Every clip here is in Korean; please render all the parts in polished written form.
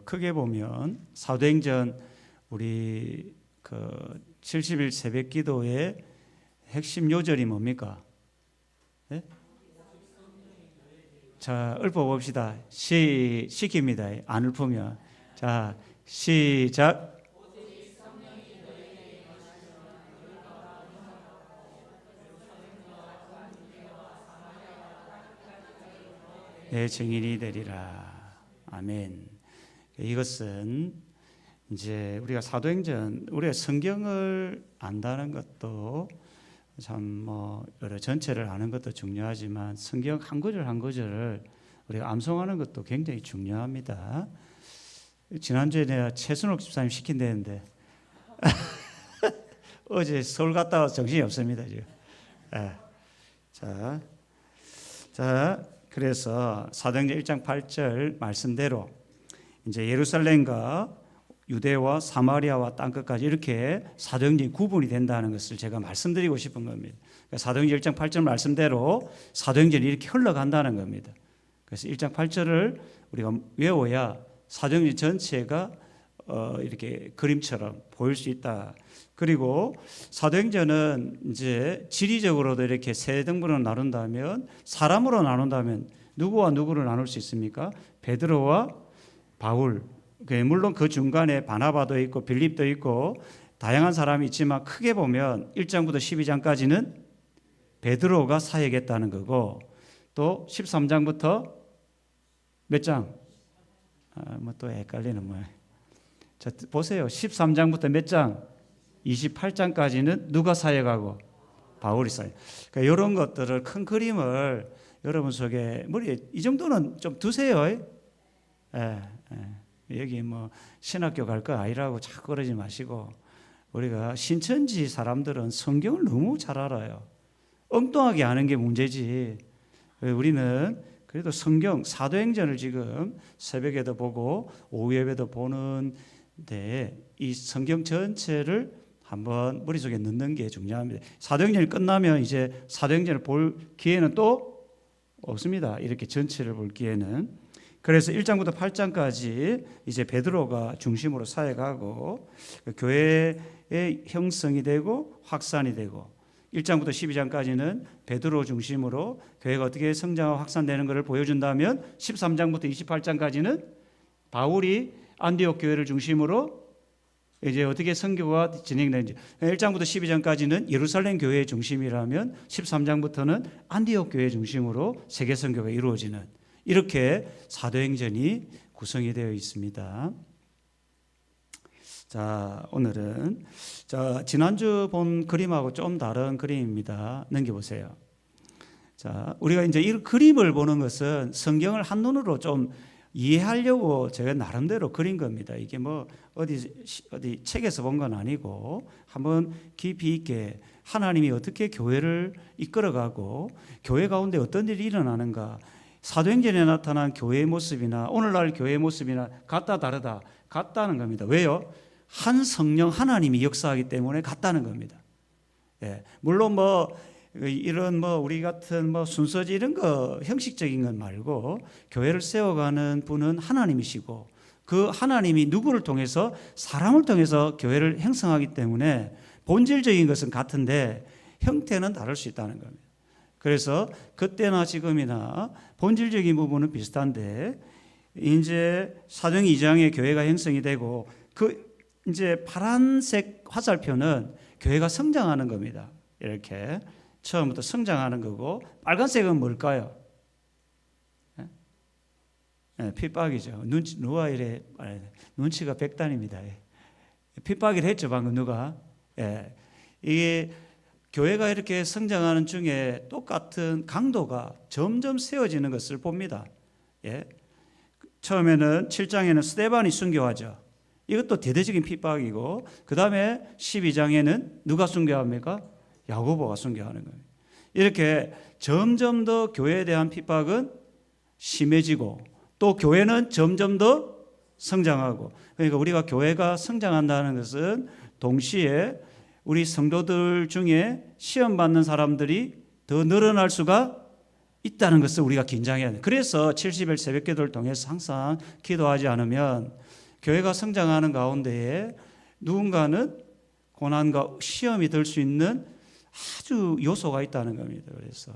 크게 보면 사도행전 우리 70일 새벽 기도의 핵심 요절이 뭡니까? 네? 자, 읊어봅시다. 시킵니다. 안 읊으면. 자, 시작. 내 증인이 되리라. 아멘. 이것은 이제 우리가 사도행전, 우리가 성경을 안다는 것도 참 여러 전체를 아는 것도 중요하지만 성경 한 구절 한 구절을 우리가 암송하는 것도 굉장히 중요합니다. 지난주에 내가 최순옥 집사님 시킨다는데 어제 서울 갔다 와서 정신이 없습니다 지금. 자, 그래서 사도행전 1장 8절 말씀대로 이제 예루살렘과 유대와 사마리아와 땅끝까지 이렇게 사도행전이 구분이 된다는 것을 제가 말씀드리고 싶은 겁니다. 그러니까 사도행전 1장 8절 말씀대로 사도행전이 이렇게 흘러간다는 겁니다. 그래서 1장 8절을 우리가 외워야 사도행전 전체가 이렇게 그림처럼 보일 수 있다. 그리고 사도행전은 이제 지리적으로도 이렇게 세 등분으로 나눈다면, 사람으로 나눈다면 누구와 누구를 나눌 수 있습니까? 베드로와 바울. 물론 그 중간에 바나바도 있고 빌립도 있고 다양한 사람이 있지만 크게 보면 1장부터 12장까지는 베드로가 사역했다는 거고, 또 13장부터 몇 장? 또 헷갈리는 뭐예요. 자, 보세요. 13장부터 몇 장? 28장까지는 누가 사역하고? 바울이 사역. 그러니까 이런 것들을, 큰 그림을 여러분 속에 머리에 이 정도는 좀 두세요. 여기 신학교 갈 거 아니라고 자꾸 그러지 마시고, 우리가 신천지 사람들은 성경을 너무 잘 알아요. 엉뚱하게 아는 게 문제지. 우리는 그래도 성경, 사도행전을 지금 새벽에도 보고 오후 예배도 보는데 이 성경 전체를 한번 머릿속에 넣는 게 중요합니다. 사도행전이 끝나면 이제 사도행전을 볼 기회는 또 없습니다. 이렇게 전체를 볼 기회는. 그래서 1장부터 8장까지 이제 베드로가 중심으로 사역하고 교회의 형성이 되고 확산이 되고, 1장부터 12장까지는 베드로 중심으로 교회가 어떻게 성장하고 확산되는 것을 보여준다면 13장부터 28장까지는 바울이 안디옥 교회를 중심으로 이제 어떻게 선교가 진행되는지, 1장부터 12장까지는 예루살렘 교회의 중심이라면 13장부터는 안디옥 교회 중심으로 세계 선교가 이루어지는, 이렇게 사도행전이 구성이 되어 있습니다. 자, 오늘은 지난주 본 그림하고 좀 다른 그림입니다. 넘겨보세요. 자, 우리가 이제 이 그림을 보는 것은 성경을 한눈으로 좀 이해하려고 제가 나름대로 그린 겁니다. 이게 어디 책에서 본 건 아니고 한번 깊이 있게 하나님이 어떻게 교회를 이끌어가고 교회 가운데 어떤 일이 일어나는가, 사도행전에 나타난 교회의 모습이나 오늘날 교회의 모습이나 같다 다르다, 같다는 겁니다. 왜요? 한 성령 하나님이 역사하기 때문에 같다는 겁니다. 물론 이런 우리 같은 순서지 이런 거 형식적인 건 말고 교회를 세워가는 분은 하나님이시고, 그 하나님이 누구를 통해서, 사람을 통해서 교회를 형성하기 때문에 본질적인 것은 같은데 형태는 다를 수 있다는 겁니다. 그래서 그때나 지금이나 본질적인 부분은 비슷한데, 이제 사도행 2장에 교회가 형성이 되고 이제 파란색 화살표는 교회가 성장하는 겁니다. 이렇게 처음부터 성장하는 거고, 빨간색은 뭘까요? 핍박이죠. 누가 이래 눈치가 백단입니다. 핍박을 했죠 방금 누가. 이게 교회가 이렇게 성장하는 중에 똑같은 강도가 점점 세워지는 것을 봅니다. 처음에는 7장에는 스데반이 순교하죠. 이것도 대대적인 핍박이고, 그 다음에 12장에는 누가 순교합니까? 야고보가 순교하는 거예요. 이렇게 점점 더 교회에 대한 핍박은 심해지고, 또 교회는 점점 더 성장하고, 그러니까 우리가 교회가 성장한다는 것은 동시에 우리 성도들 중에 시험 받는 사람들이 더 늘어날 수가 있다는 것을 우리가 긴장해야 돼. 그래서 70일 새벽기도를 통해서 항상 기도하지 않으면 교회가 성장하는 가운데에 누군가는 고난과 시험이 될 수 있는 아주 요소가 있다는 겁니다. 그래서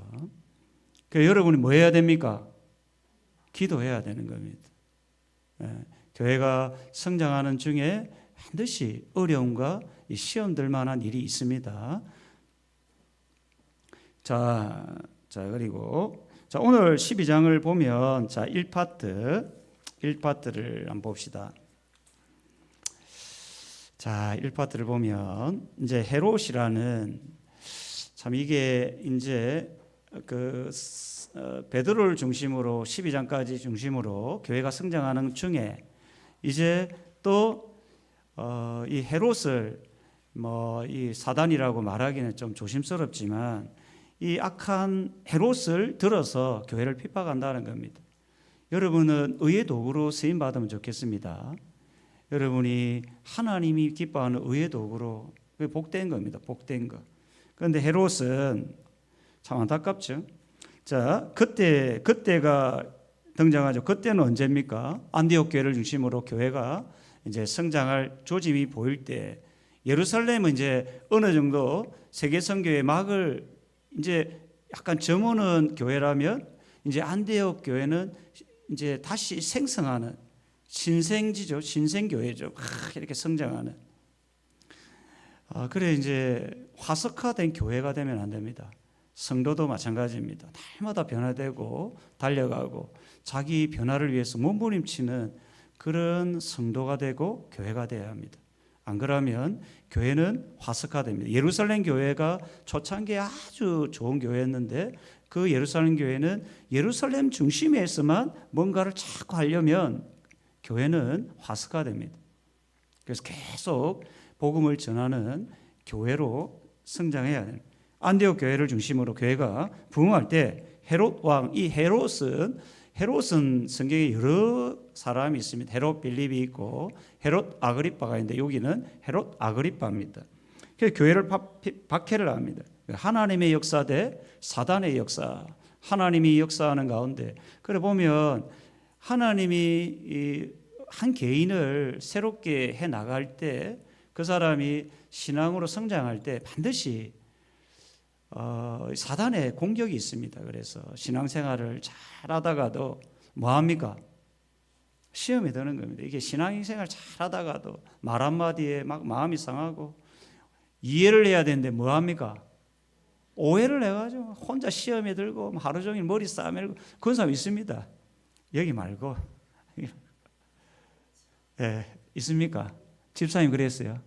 여러분이 뭐 해야 됩니까? 기도해야 되는 겁니다. 교회가 성장하는 중에 반드시 어려움과 시험될 만한 일이 있습니다. 그리고 오늘 12장을 보면 1파트를 한번 봅시다. 1파트를 보면 이제 헤롯이라는 참 이게 이제 베드로를 중심으로 12장까지 중심으로 교회가 성장하는 중에 이제 또 이 헤롯을 이 사단이라고 말하기는 좀 조심스럽지만 이 악한 헤롯을 들어서 교회를 핍박한다는 겁니다. 여러분은 의의 도구로 쓰임 받으면 좋겠습니다. 여러분이 하나님이 기뻐하는 의의 도구로 복된 겁니다. 복된 거. 그런데 헤롯은 참 안타깝죠. 그때가 등장하죠. 그때는 언제입니까? 안디옥 교회를 중심으로 교회가 이제 성장할 조짐이 보일 때, 예루살렘은 이제 어느 정도 세계 선교의 막을 이제 약간 저무는 교회라면, 이제 안디옥 교회는 이제 다시 생성하는 신생지죠. 신생교회죠. 이렇게 성장하는. 그래 이제 화석화된 교회가 되면 안 됩니다. 성도도 마찬가지입니다. 날마다 변화되고 달려가고 자기 변화를 위해서 몸부림치는 그런 성도가 되고 교회가 되어야 합니다. 안 그러면 교회는 화석화됩니다. 예루살렘 교회가 초창기에 아주 좋은 교회였는데 그 예루살렘 교회는 예루살렘 중심에서만 뭔가를 자꾸 하려면 교회는 화석화됩니다. 그래서 계속 복음을 전하는 교회로 성장해야 됩니다. 안디옥 교회를 중심으로 교회가 부흥할 때 헤롯 왕, 이 헤롯은 성경에 여러 사람이 있습니다. 헤롯 빌립이 있고 헤롯 아그리빠가 있는데 여기는 헤롯 아그리빠입니다. 그래서 교회를 박해를 합니다. 하나님의 역사 대 사단의 역사, 하나님이 역사하는 가운데 그래 보면 하나님이 한 개인을 새롭게 해 나갈 때 그 사람이 신앙으로 성장할 때 반드시 사단의 공격이 있습니다. 그래서 신앙생활을 잘하다가도 뭐합니까? 시험이 드는 겁니다. 이게 신앙생활 잘하다가도 말 한마디에 막 마음이 상하고 이해를 해야 되는데 뭐합니까? 오해를 해가지고 혼자 시험에 들고 하루 종일 머리 싸매고 그런 사람 있습니다. 여기 말고 있습니까? 집사님 그랬어요?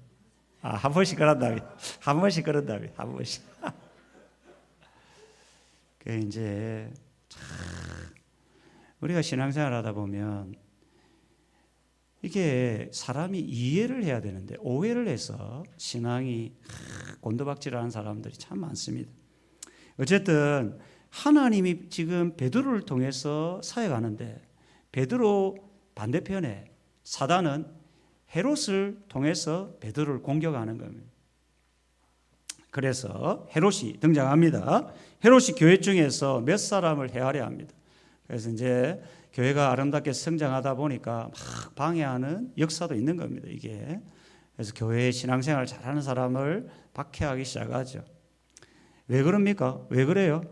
한 번씩 그런다며. 한 번씩. 이제 우리가 신앙생활 하다 보면 이게 사람이 이해를 해야 되는데 오해를 해서 신앙이 곤두박질하는 사람들이 참 많습니다. 어쨌든 하나님이 지금 베드로를 통해서 사역하는데 베드로 반대편에 사단은 헤롯을 통해서 베드로를 공격하는 겁니다. 그래서 헤롯이 등장합니다. 헤롯이 교회 중에서 몇 사람을 헤아려 합니다. 그래서 이제 교회가 아름답게 성장하다 보니까 막 방해하는 역사도 있는 겁니다. 이게 그래서 교회 신앙생활 잘하는 사람을 박해하기 시작하죠. 왜 그럽니까? 왜 그래요?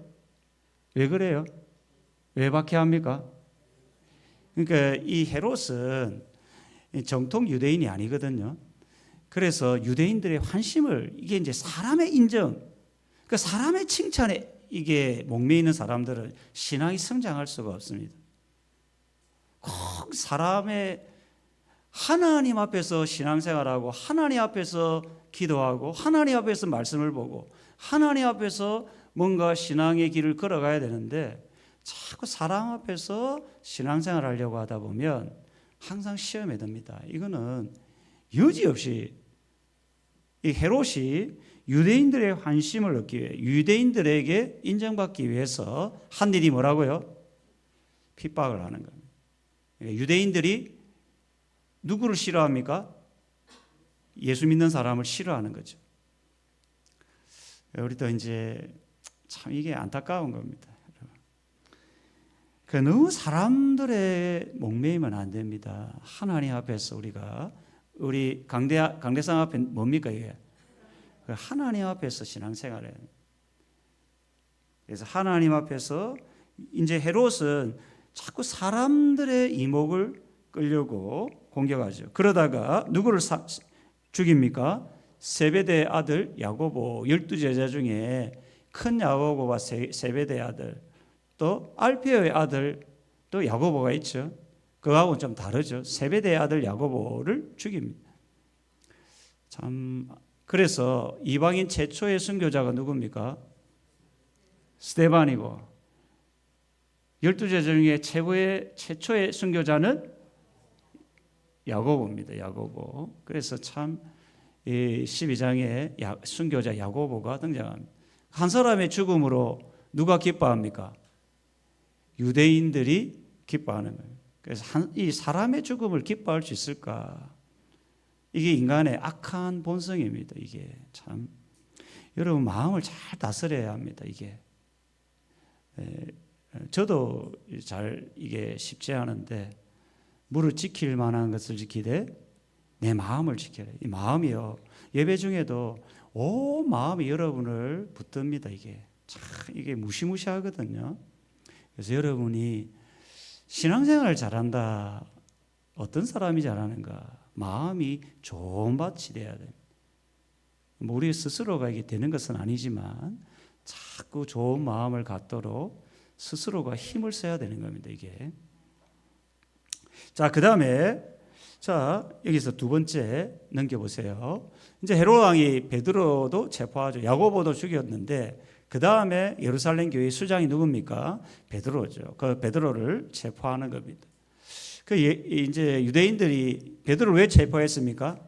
왜 박해합니까? 그러니까 이 헤롯은 정통 유대인이 아니거든요. 그래서 유대인들의 환심을 이게 이제 사람의 인정, 그 사람의 칭찬에 이게 목매 있는 사람들은 신앙이 성장할 수가 없습니다. 꼭 사람의 하나님 앞에서 신앙생활하고 하나님 앞에서 기도하고 하나님 앞에서 말씀을 보고 하나님 앞에서 뭔가 신앙의 길을 걸어가야 되는데 자꾸 사람 앞에서 신앙생활 하려고 하다 보면 항상 시험에 듭니다. 이거는 여지없이 이 헤롯이 유대인들의 환심을 얻기 위해 유대인들에게 인정받기 위해서 한 일이 뭐라고요? 핍박을 하는 겁니다. 유대인들이 누구를 싫어합니까? 예수 믿는 사람을 싫어하는 거죠. 우리도 이제 참 이게 안타까운 겁니다. 너무 사람들의 목매이면 안 됩니다. 하나님 앞에서 우리 강대상 앞에 뭡니까 이게? 하나님 앞에서 신앙생활을 해요. 그래서 하나님 앞에서 이제 헤롯은 자꾸 사람들의 이목을 끌려고 공격하죠. 그러다가 누구를 죽입니까? 세베대의 아들 야고보, 12제자 중에 큰 야고보와 세베대의 아들, 또 알페오의 아들 또 야고보가 있죠. 그거하고는 좀 다르죠. 세베대의 아들 야고보를 죽입니다. 참, 그래서 이방인 최초의 순교자가 누굽니까? 스데반이고, 12제자 중에 최초의 순교자는 야고보입니다. 야고보. 그래서 참 12장에 순교자 야고보가 등장합니다. 한 사람의 죽음으로 누가 기뻐합니까? 유대인들이 기뻐하는 거예요. 그래서 이 사람의 죽음을 기뻐할 수 있을까? 이게 인간의 악한 본성입니다. 이게 참 여러분 마음을 잘 다스려야 합니다. 이게 저도 잘 이게 쉽지 않은데 무릇 지킬 만한 것을 지키되 내 마음을 지켜라. 이 마음이요. 예배 중에도 온 마음이 여러분을 붙듭니다. 이게 무시무시하거든요. 그래서 여러분이 신앙생활을 잘한다. 어떤 사람이 잘하는가? 마음이 좋은 밭이 돼야 돼요. 우리 스스로가 이게 되는 것은 아니지만 자꾸 좋은 마음을 갖도록 스스로가 힘을 써야 되는 겁니다. 이게. 자, 그 다음에 여기서 두 번째 넘겨보세요. 이제 헤롯 왕이 베드로도 체포하죠. 야고보도 죽였는데 그 다음에 예루살렘 교회 수장이 누굽니까? 베드로죠. 그 베드로를 체포하는 겁니다. 이제 유대인들이 베드로를 왜 체포했습니까?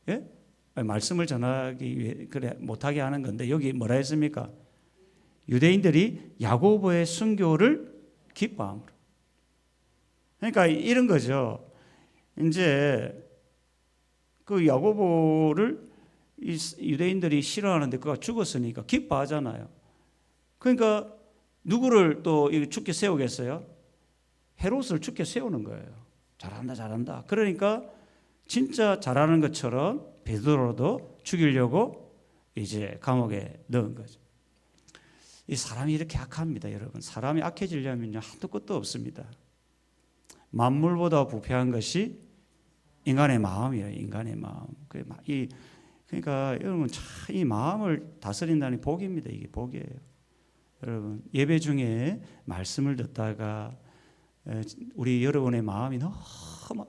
예? 말씀을 전하기 위해 못하게 하는 건데 여기 뭐라 했습니까? 유대인들이 야고보의 순교를 기뻐함으로. 그러니까 이런 거죠. 이제 그 야고보를 유대인들이 싫어하는데 그가 죽었으니까 기뻐하잖아요. 그러니까 누구를 또 죽게 세우겠어요? 헤롯을 죽게 세우는 거예요. 잘한다. 그러니까 진짜 잘하는 것처럼 베드로도 죽이려고 이제 감옥에 넣은 거죠. 이 사람이 이렇게 악합니다, 여러분. 사람이 악해지려면요 한도 끝도 없습니다. 만물보다 부패한 것이 인간의 마음이에요. 인간의 마음. 그러니까 여러분 참 이 마음을 다스린다는 복입니다. 이게 복이에요. 여러분 예배 중에 말씀을 듣다가 우리 여러분의 마음이 너무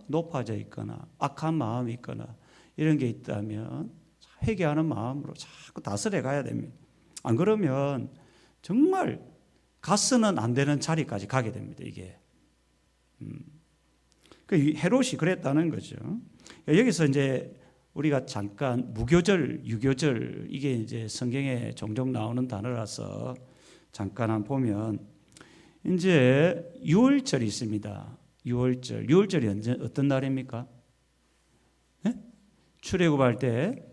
높아져 있거나 악한 마음이 있거나 이런 게 있다면 회개하는 마음으로 자꾸 다스려 가야 됩니다. 안 그러면 정말 가서는 안 되는 자리까지 가게 됩니다. 이게. 헤롯이 그랬다는 거죠. 여기서 이제 우리가 잠깐 무교절, 유교절 이게 이제 성경에 종종 나오는 단어라서 잠깐 한번 보면 이제 유월절이 있습니다. 유월절이 언제 어떤 날입니까? 네? 출애굽할 때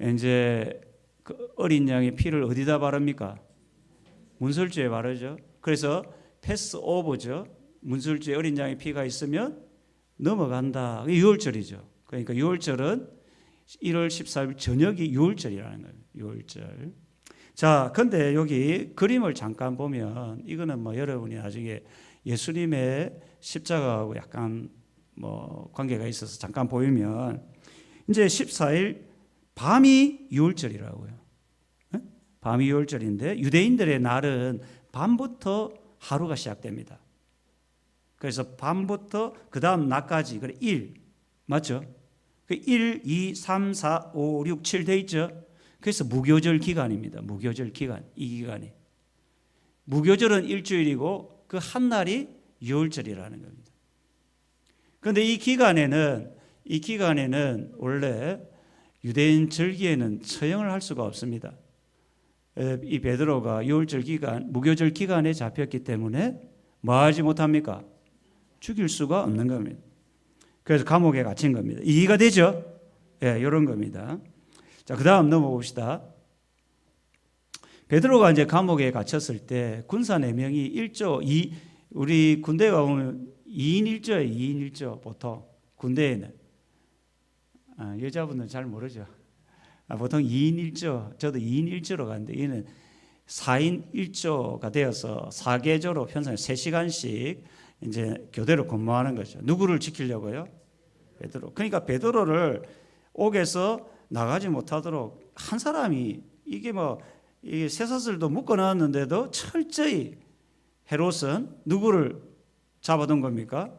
이제 그 어린 양의 피를 어디다 바릅니까? 문설주에 바르죠. 그래서 패스오버죠. 문설주에 어린 양의 피가 있으면 넘어간다. 그게 유월절이죠. 그러니까 유월절은 1월 14일 저녁이 유월절이라는 거예요. 유월절. 자, 근데 여기 그림을 잠깐 보면 이거는 뭐 여러분이 나중에 예수님의 십자가하고 약간 뭐 관계가 있어서 잠깐 보이면 이제 14일 밤이 유월절이라고요. 네? 밤이 유월절인데 유대인들의 날은 밤부터 하루가 시작됩니다. 그래서 밤부터 그 다음 낮까지 그래 1 맞죠? 1, 2, 3, 4, 5, 6, 7 돼 있죠? 그래서 무교절 기간입니다. 무교절 기간, 이 기간이. 무교절은 일주일이고 그 한 날이 유월절이라는 겁니다. 그런데 이 기간에는 원래 유대인 절기에는 처형을 할 수가 없습니다. 이 베드로가 유월절 기간, 무교절 기간에 잡혔기 때문에 뭐 하지 못합니까? 죽일 수가 없는 겁니다. 그래서 감옥에 갇힌 겁니다. 이해가 되죠? 예, 이런 겁니다. 자, 그 다음 넘어봅시다. 베드로가 이제 감옥에 갇혔을 때 군사 4명이 1조, 우리 군대 가보면 2인 1조예요. 2인 1조 보통 군대에는. 여자분들은 잘 모르죠. 보통 2인 1조, 저도 2인 1조로 갔는데 얘는 4인 1조가 되어서 4계조로 편성해 3시간씩 이제 교대로 근무하는 거죠. 누구를 지키려고요? 베드로. 그러니까 베드로를 옥에서 나가지 못하도록 한 사람이 이게 이 쇠사슬도 묶어놨는데도 철저히 헤롯은 누구를 잡아둔 겁니까?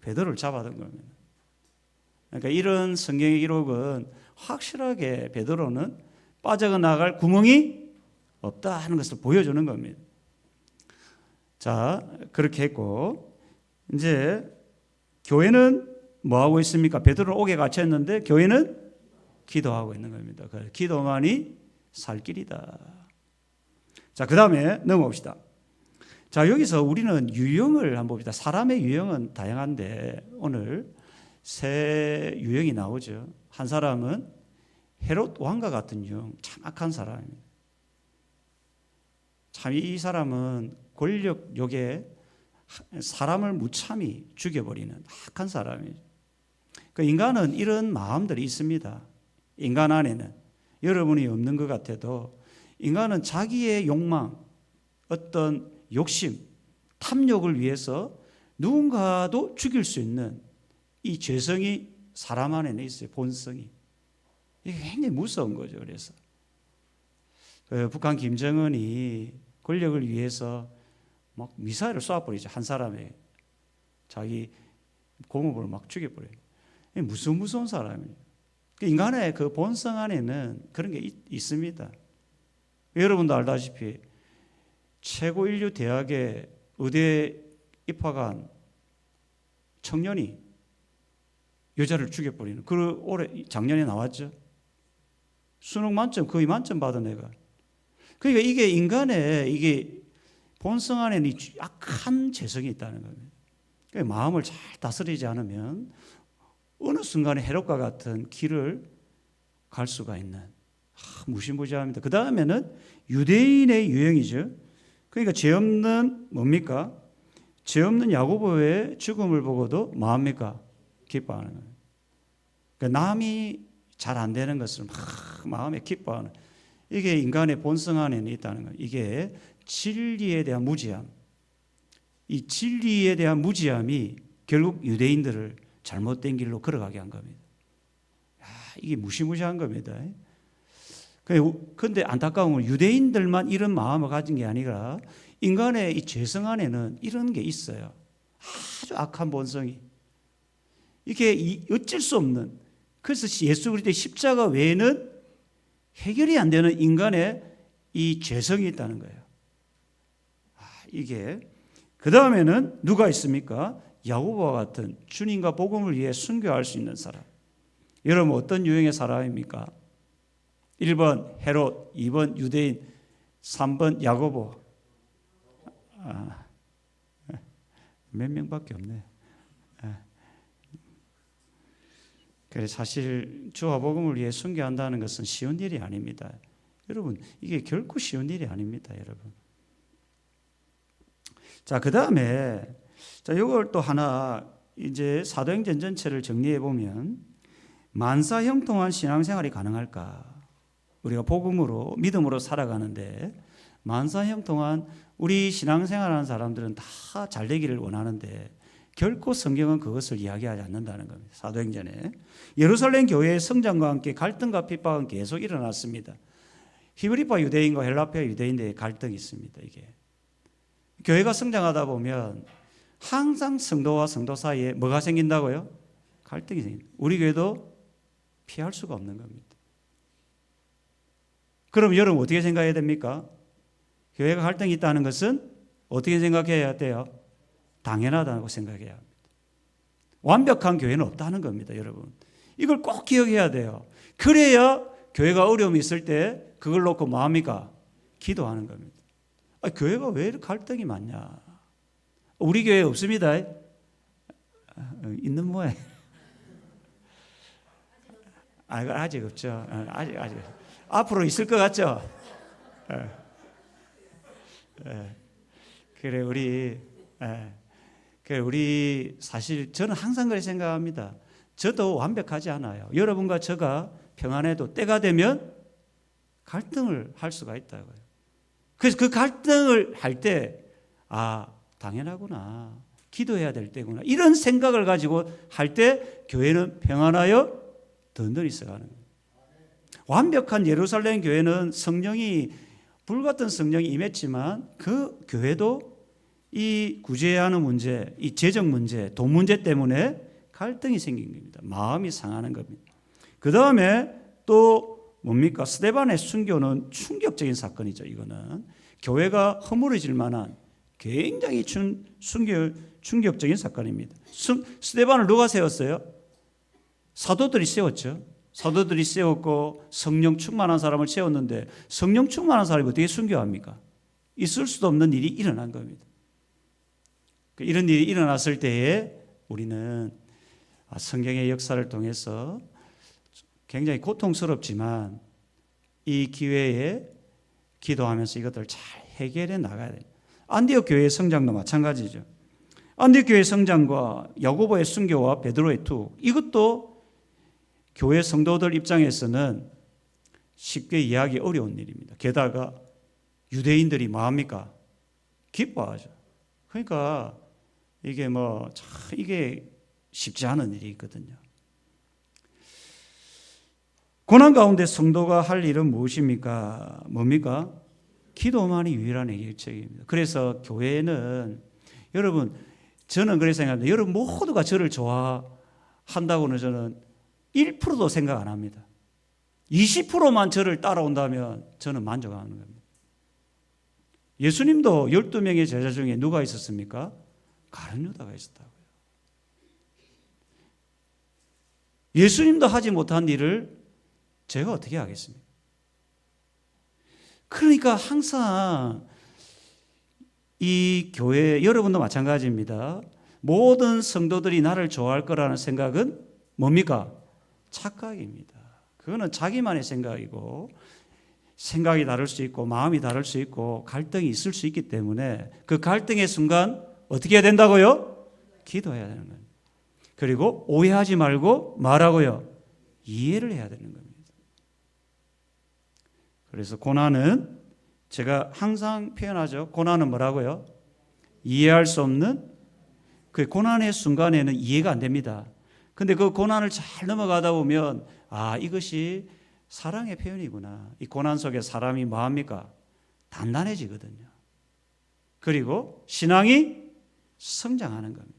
베드로를 잡아둔 겁니다. 그러니까 이런 성경의 기록은 확실하게 베드로는 빠져나갈 구멍이 없다 하는 것을 보여주는 겁니다. 자, 그렇게 했고 이제 교회는 뭐 하고 있습니까? 베드로는 옥에 갇혔는데 교회는 기도하고 있는 겁니다. 기도만이 살 길이다. 자, 그 다음에 넘어봅시다. 자, 여기서 우리는 유형을 한번 봅시다. 사람의 유형은 다양한데 오늘 세 유형이 나오죠. 한 사람은 헤롯 왕과 같은 유형, 참 악한 사람입니다. 참 이 사람은 권력욕에 사람을 무참히 죽여버리는 악한 사람이죠. 그 인간은 이런 마음들이 있습니다. 인간 안에는 여러분이 없는 것 같아도 인간은 자기의 욕망, 어떤 욕심, 탐욕을 위해서 누군가도 죽일 수 있는 이 죄성이 사람 안에는 있어요. 본성이. 이게 굉장히 무서운 거죠. 그래서 북한 김정은이 권력을 위해서 막 미사일을 쏴버리죠. 한 사람의 자기 고모부를 막 죽여버려요. 무서운 사람이에요. 인간의 그 본성 안에는 그런 게 있습니다. 여러분도 알다시피 최고 인류 대학에 의대에 입학한 청년이 여자를 죽여버리는 올해 작년에 나왔죠. 수능 만점 거의 만점 받은 애가. 그러니까 이게 인간의 이게 본성 안에는 악한 재성이 있다는 겁니다. 그러니까 마음을 잘 다스리지 않으면 어느 순간에 헤롯과 같은 길을 갈 수가 있는 무시무시합니다. 그 다음에는 유대인의 유형이죠. 그러니까 죄 없는 뭡니까? 죄 없는 야고보의 죽음을 보고도 뭐합니까? 기뻐하는 거예요. 그러니까 남이 잘 안 되는 것을 막 마음에 기뻐하는, 이게 인간의 본성 안에는 있다는 거예요. 이게 진리에 대한 무지함. 이 진리에 대한 무지함이 결국 유대인들을 잘못된 길로 걸어가게 한 겁니다. 이게 무시무시한 겁니다. 그런데 안타까운 건 유대인들만 이런 마음을 가진 게 아니라 인간의 이 죄성 안에는 이런 게 있어요. 아주 악한 본성이. 이게 어쩔 수 없는, 그래서 예수 그리스도의 십자가 외에는 해결이 안 되는 인간의 이 죄성이 있다는 거예요. 이게 그 다음에는 누가 있습니까? 야고보와 같은 주님과 복음을 위해 순교할 수 있는 사람. 여러분 어떤 유형의 사람입니까? 1번 헤롯, 2번 유대인, 3번 야고보. 몇 명밖에 없네. 그래서 사실 주와 복음을 위해 순교한다는 것은 쉬운 일이 아닙니다. 여러분 이게 결코 쉬운 일이 아닙니다. 여러분. 자, 그 다음에 이걸 또 하나 이제 사도행전 전체를 정리해 보면 만사 형통한 신앙생활이 가능할까? 우리가 복음으로 믿음으로 살아가는데 만사 형통한 우리 신앙생활하는 사람들은 다 잘 되기를 원하는데 결코 성경은 그것을 이야기하지 않는다는 겁니다. 사도행전에 예루살렘 교회의 성장과 함께 갈등과 핍박은 계속 일어났습니다. 히브리파 유대인과 헬라파 유대인들의 갈등이 있습니다. 이게 교회가 성장하다 보면 항상 성도와 성도 사이에 뭐가 생긴다고요? 갈등이 생깁니다. 우리 교회도 피할 수가 없는 겁니다. 그럼 여러분 어떻게 생각해야 됩니까? 교회가 갈등이 있다는 것은 어떻게 생각해야 돼요? 당연하다고 생각해야 합니다. 완벽한 교회는 없다는 겁니다, 여러분. 이걸 꼭 기억해야 돼요. 그래야 교회가 어려움이 있을 때 그걸 놓고 뭐합니까? 기도하는 겁니다. 교회가 왜 이렇게 갈등이 많냐? 우리 교회 없습니다. 있는 모양. 아직 없죠. 아직 앞으로 있을 것 같죠? 예. 그래 우리 사실 저는 항상 그렇게 생각합니다. 저도 완벽하지 않아요. 여러분과 저가 평안해도 때가 되면 갈등을 할 수가 있다고요. 그래서 그 갈등을 할 때 당연하구나. 기도해야 될 때구나. 이런 생각을 가지고 할 때 교회는 평안하여 든든히 있어가는 거예요. 완벽한 예루살렘 교회는 불같은 성령이 임했지만 그 교회도 이 구제해야 하는 문제, 이 재정 문제, 돈 문제 때문에 갈등이 생긴 겁니다. 마음이 상하는 겁니다. 그 다음에 또 뭡니까? 스데반의 순교는 충격적인 사건이죠. 이거는 교회가 허물어질 만한 굉장히 충격적인 사건입니다. 스데반을 누가 세웠어요? 사도들이 세웠죠. 사도들이 세웠고 성령 충만한 사람을 세웠는데 성령 충만한 사람이 어떻게 순교합니까? 있을 수도 없는 일이 일어난 겁니다. 이런 일이 일어났을 때에 우리는 성경의 역사를 통해서 굉장히 고통스럽지만 이 기회에 기도하면서 이것들을 잘 해결해 나가야 돼요. 안디옥 교회의 성장도 마찬가지죠. 안디옥 교회의 성장과 야고보의 순교와 베드로의 투옥, 이것도 교회 성도들 입장에서는 쉽게 이해하기 어려운 일입니다. 게다가 유대인들이 뭐합니까? 기뻐하죠. 그러니까 이게 쉽지 않은 일이 있거든요. 고난 가운데 성도가 할 일은 무엇입니까? 뭡니까? 기도만이 유일한 해결책입니다. 그래서 교회는 여러분, 저는 그렇게 생각합니다. 여러분 모두가 저를 좋아한다고는 저는 1%도 생각 안 합니다. 20%만 저를 따라온다면 저는 만족하는 겁니다. 예수님도 12명의 제자 중에 누가 있었습니까? 가룟 유다가 있었다고요. 예수님도 하지 못한 일을 제가 어떻게 하겠습니까? 그러니까 항상 이 교회, 여러분도 마찬가지입니다. 모든 성도들이 나를 좋아할 거라는 생각은 뭡니까? 착각입니다. 그거는 자기만의 생각이고, 생각이 다를 수 있고 마음이 다를 수 있고 갈등이 있을 수 있기 때문에 그 갈등의 순간 어떻게 해야 된다고요? 기도해야 되는 거예요. 그리고 오해하지 말고 말하고요, 이해를 해야 되는 겁니다. 그래서 고난은 제가 항상 표현하죠. 고난은 뭐라고요? 이해할 수 없는, 그 고난의 순간에는 이해가 안 됩니다. 근데 그 고난을 잘 넘어가다 보면 이것이 사랑의 표현이구나. 이 고난 속에 사람이 뭐합니까? 단단해지거든요. 그리고 신앙이 성장하는 겁니다.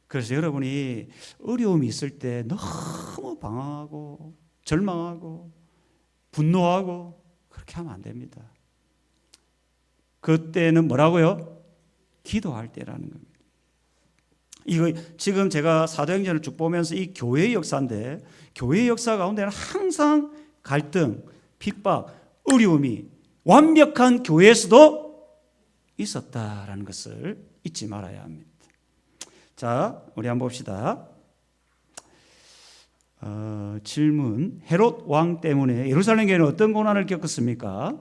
그래서 여러분이 어려움이 있을 때 너무 방황하고 절망하고 분노하고 그렇게 하면 안 됩니다. 그때는 뭐라고요? 기도할 때라는 겁니다. 이거 지금 제가 사도행전을 쭉 보면서 이 교회의 역사인데, 교회의 역사 가운데는 항상 갈등, 핍박, 어려움이 완벽한 교회에서도 있었다라는 것을 잊지 말아야 합니다. 자, 우리 한번 봅시다. 질문. 헤롯 왕 때문에 예루살렘 교회는 어떤 고난을 겪었습니까?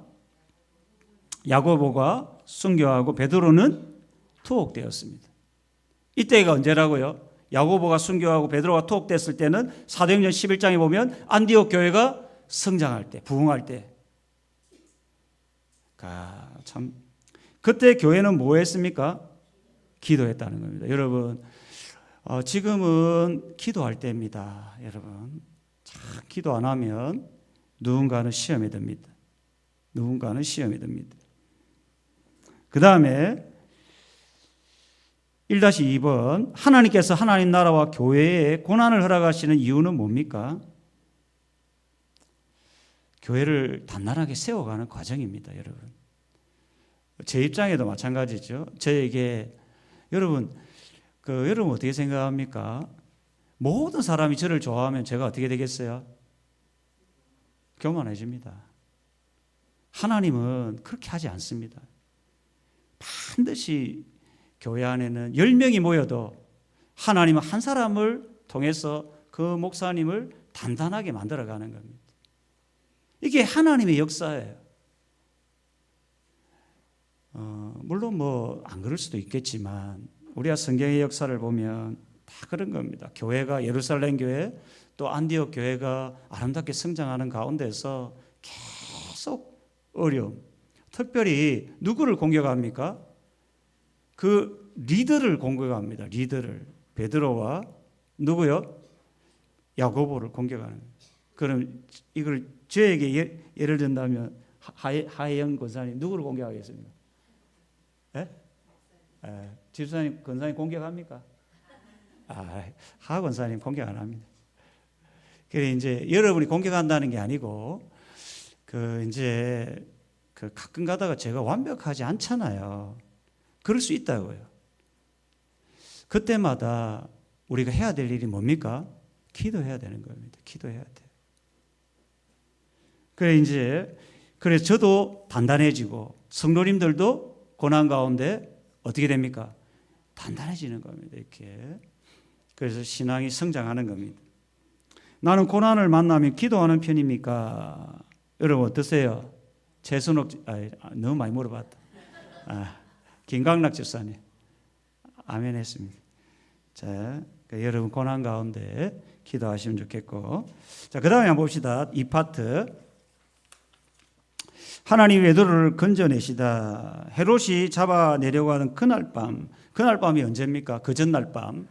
야고보가 순교하고 베드로는 투옥되었습니다. 이때가 언제라고요? 야고보가 순교하고 베드로가 투옥됐을 때는 사도행전 11장에 보면 안디옥 교회가 성장할 때, 부흥할 때. 참 그때 교회는 뭐 했습니까? 기도했다는 겁니다. 여러분, 지금은 기도할 때입니다. 여러분, 참 기도 안 하면 누군가는 시험에 듭니다. 누군가는 시험에 듭니다. 그 다음에 1-2번, 하나님께서 하나님 나라와 교회에 고난을 허락하시는 이유는 뭡니까? 교회를 단단하게 세워가는 과정입니다. 여러분, 제 입장에도 마찬가지죠. 저에게 여러분 어떻게 생각합니까? 모든 사람이 저를 좋아하면 제가 어떻게 되겠어요? 교만해집니다. 하나님은 그렇게 하지 않습니다. 반드시 교회 안에는 10명이 모여도 하나님은 한 사람을 통해서 그 목사님을 단단하게 만들어가는 겁니다. 이게 하나님의 역사예요. 물론 뭐 안 그럴 수도 있겠지만 우리가 성경의 역사를 보면 다 그런 겁니다. 교회가 예루살렘 교회 또 안디옥 교회가 아름답게 성장하는 가운데서 계속 어려움. 특별히 누구를 공격합니까? 그 리더를 공격합니다. 리더를. 베드로와 누구요? 야고보를 공격하는 거예요. 그럼 이걸 저에게 예를 든다면 하영 권사님 누구를 공격하겠습니까? 예? 집사님 권사님 공격합니까? 하 권사님 공격 안 합니다. 그래 이제 여러분이 공격한다는 게 아니고 이제 가끔 가다가 제가 완벽하지 않잖아요. 그럴 수 있다고요. 그때마다 우리가 해야 될 일이 뭡니까? 기도해야 되는 겁니다. 기도해야 돼. 그래서 저도 단단해지고 성도님들도 고난 가운데 어떻게 됩니까? 단단해지는 겁니다. 이렇게. 그래서 신앙이 성장하는 겁니다. 나는 고난을 만나면 기도하는 편입니까? 여러분 어떠세요? 최순옥 너무 많이 물어봤다. 김강락 집사님 아멘 했습니다. 자, 여러분 고난 가운데 기도하시면 좋겠고, 자, 그 다음에 한번 봅시다. 이 파트. 하나님 베드로를 건져내시다. 헤롯이 잡아내려고 하는 그날 밤이 언제입니까? 그 전날 밤.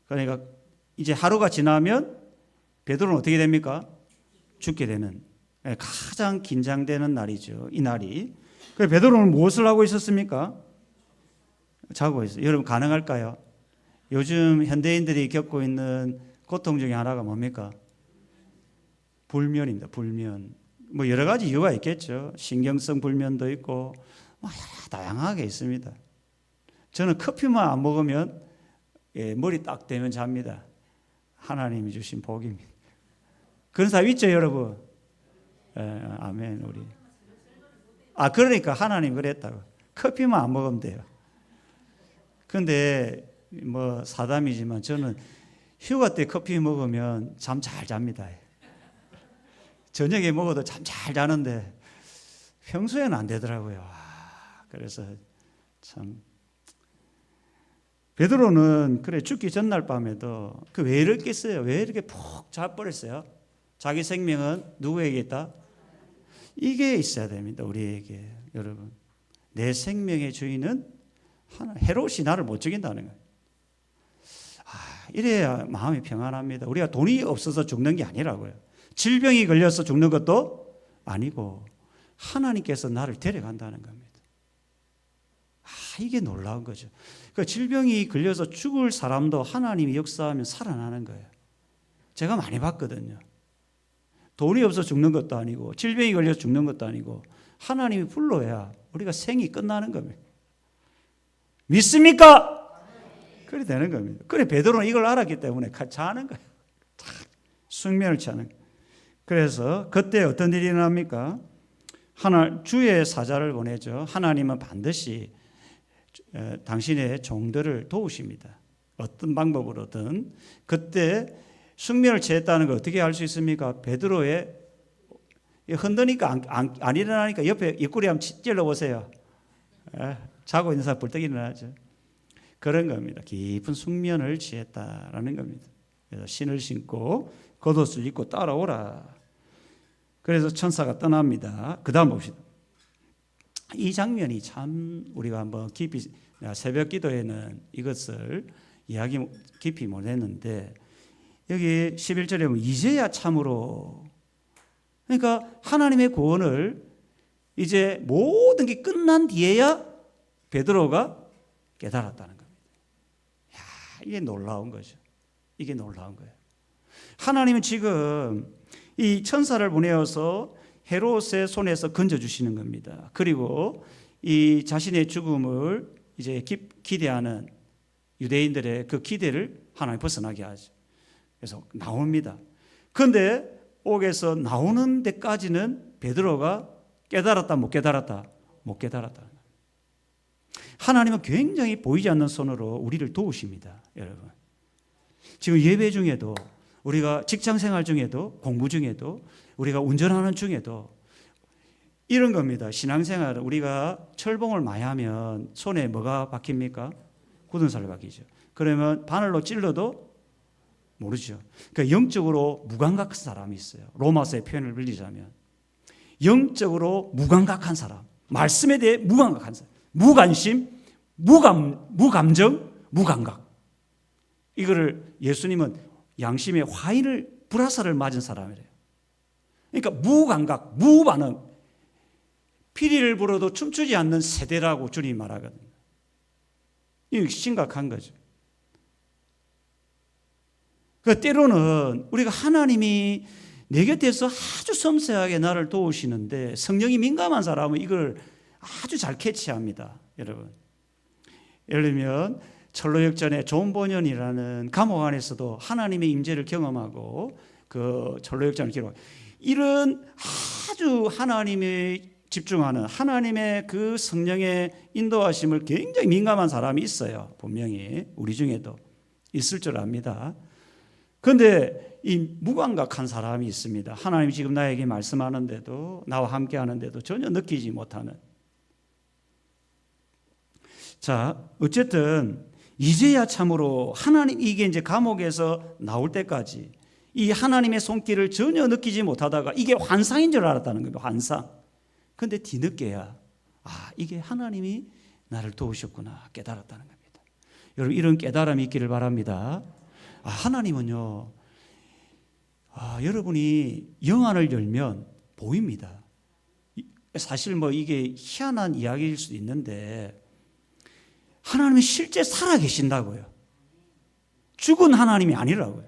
그러니까 이제 하루가 지나면 베드로는 어떻게 됩니까? 죽게 되는 가장 긴장되는 날이죠. 이 날이. 그래서 베드로는 무엇을 하고 있었습니까? 자고 있어요. 여러분 가능할까요? 요즘 현대인들이 겪고 있는 고통 중에 하나가 뭡니까? 불면입니다. 불면. 뭐 여러 가지 이유가 있겠죠. 신경성 불면도 있고 뭐 여러 다양하게 있습니다. 저는 커피만 안 먹으면 머리 딱 대면 잡니다. 하나님이 주신 복입니다. 그런 사람 있죠, 여러분? 아멘. 우리. 그러니까 하나님 그랬다고. 커피만 안 먹으면 돼요. 근데 뭐 사담이지만 저는 휴가 때 커피 먹으면 잠 잘 잡니다. 저녁에 먹어도 잠 잘 자는데 평소에는 안 되더라고요. 그래서 참 베드로는 그래 죽기 전날 밤에도 왜 이랬겠어요? 왜 이렇게 푹 자버렸어요? 자기 생명은 누구에게 있다? 이게 있어야 됩니다. 우리에게. 여러분 내 생명의 주인은 하나. 헤롯이 나를 못 죽인다는 거예요. 이래야 마음이 평안합니다. 우리가 돈이 없어서 죽는 게 아니라고요. 질병이 걸려서 죽는 것도 아니고 하나님께서 나를 데려간다는 겁니다. 이게 놀라운 거죠. 그 질병이 걸려서 죽을 사람도 하나님이 역사하면 살아나는 거예요. 제가 많이 봤거든요. 돈이 없어 죽는 것도 아니고 질병이 걸려서 죽는 것도 아니고 하나님이 불러야 우리가 생이 끝나는 겁니다. 믿습니까? 그래 되는 겁니다. 그래 베드로는 이걸 알았기 때문에 자는 거예요. 숙면을 취하는 거예요. 그래서 그때 어떤 일이 일어납니까? 주의 사자를 보내죠. 하나님은 반드시 당신의 종들을 도우십니다. 어떤 방법으로든. 그때 숙면을 취했다는 걸 어떻게 알 수 있습니까? 베드로의 흔드니까 안 일어나니까 옆에 옆구리 한번 찔러 보세요. 자고 있는 사람 벌떡 일어나죠. 그런 겁니다. 깊은 숙면을 취했다라는 겁니다. 그래서 신을 신고 겉옷을 입고 따라오라. 그래서 천사가 떠납니다. 그 다음 봅시다. 이 장면이 참 우리가 한번 깊이 새벽 기도에는 이것을 이야기 깊이 못했는데 여기 11절에 보면 이제야 참으로, 그러니까 하나님의 구원을 이제 모든 게 끝난 뒤에야 베드로가 깨달았다는 겁니다. 이게 놀라운 거죠. 이게 놀라운 거예요. 하나님은 지금 이 천사를 보내어서 헤롯의 손에서 건져주시는 겁니다. 그리고 이 자신의 죽음을 이제 기대하는 유대인들의 그 기대를 하나님 벗어나게 하죠. 그래서 나옵니다. 그런데 옥에서 나오는 데까지는 베드로가 깨달았다 못 깨달았다? 못 깨달았다. 하나님은 굉장히 보이지 않는 손으로 우리를 도우십니다. 여러분 지금 예배 중에도 우리가 직장 생활 중에도 공부 중에도 우리가 운전하는 중에도 이런 겁니다. 신앙생활 우리가 철봉을 많이 하면 손에 뭐가 박힙니까? 굳은 살이 박히죠. 그러면 바늘로 찔러도 모르죠. 그러니까 영적으로 무감각한 사람이 있어요. 로마서의 표현을 빌리자면 영적으로 무감각한 사람, 말씀에 대해 무감각한 사람, 무관심, 무감정, 무감각. 이거를 예수님은 양심의 화인을 불화살을 맞은 사람이래요. 그러니까 무감각, 무반응, 피리를 불어도 춤추지 않는 세대라고 주님이 말하거든요. 이게 심각한 거죠. 그 때로는 우리가 하나님이 내 곁에서 아주 섬세하게 나를 도우시는데 성령이 민감한 사람은 이걸 아주 잘 캐치합니다. 여러분, 예를 들면 철로역전의 존 버년이라는 감옥 안에서도 하나님의 임재를 경험하고 그 철로역전을 기록. 이런 아주 하나님의 집중하는 하나님의 그 성령의 인도하심을 굉장히 민감한 사람이 있어요. 분명히 우리 중에도 있을 줄 압니다. 그런데 이 무감각한 사람이 있습니다. 하나님이 지금 나에게 말씀하는데도 나와 함께 하는데도 전혀 느끼지 못하는. 자, 어쨌든 이제야 참으로 하나님, 이게 이제 감옥에서 나올 때까지 이 하나님의 손길을 전혀 느끼지 못하다가 이게 환상인 줄 알았다는 거예요. 환상. 근데 뒤늦게야 이게 하나님이 나를 도우셨구나 깨달았다는 겁니다. 여러분, 이런 깨달음이 있기를 바랍니다. 하나님은요, 여러분이 영안을 열면 보입니다. 사실 뭐 이게 희한한 이야기일 수도 있는데 하나님이 실제 살아계신다고요. 죽은 하나님이 아니라고요.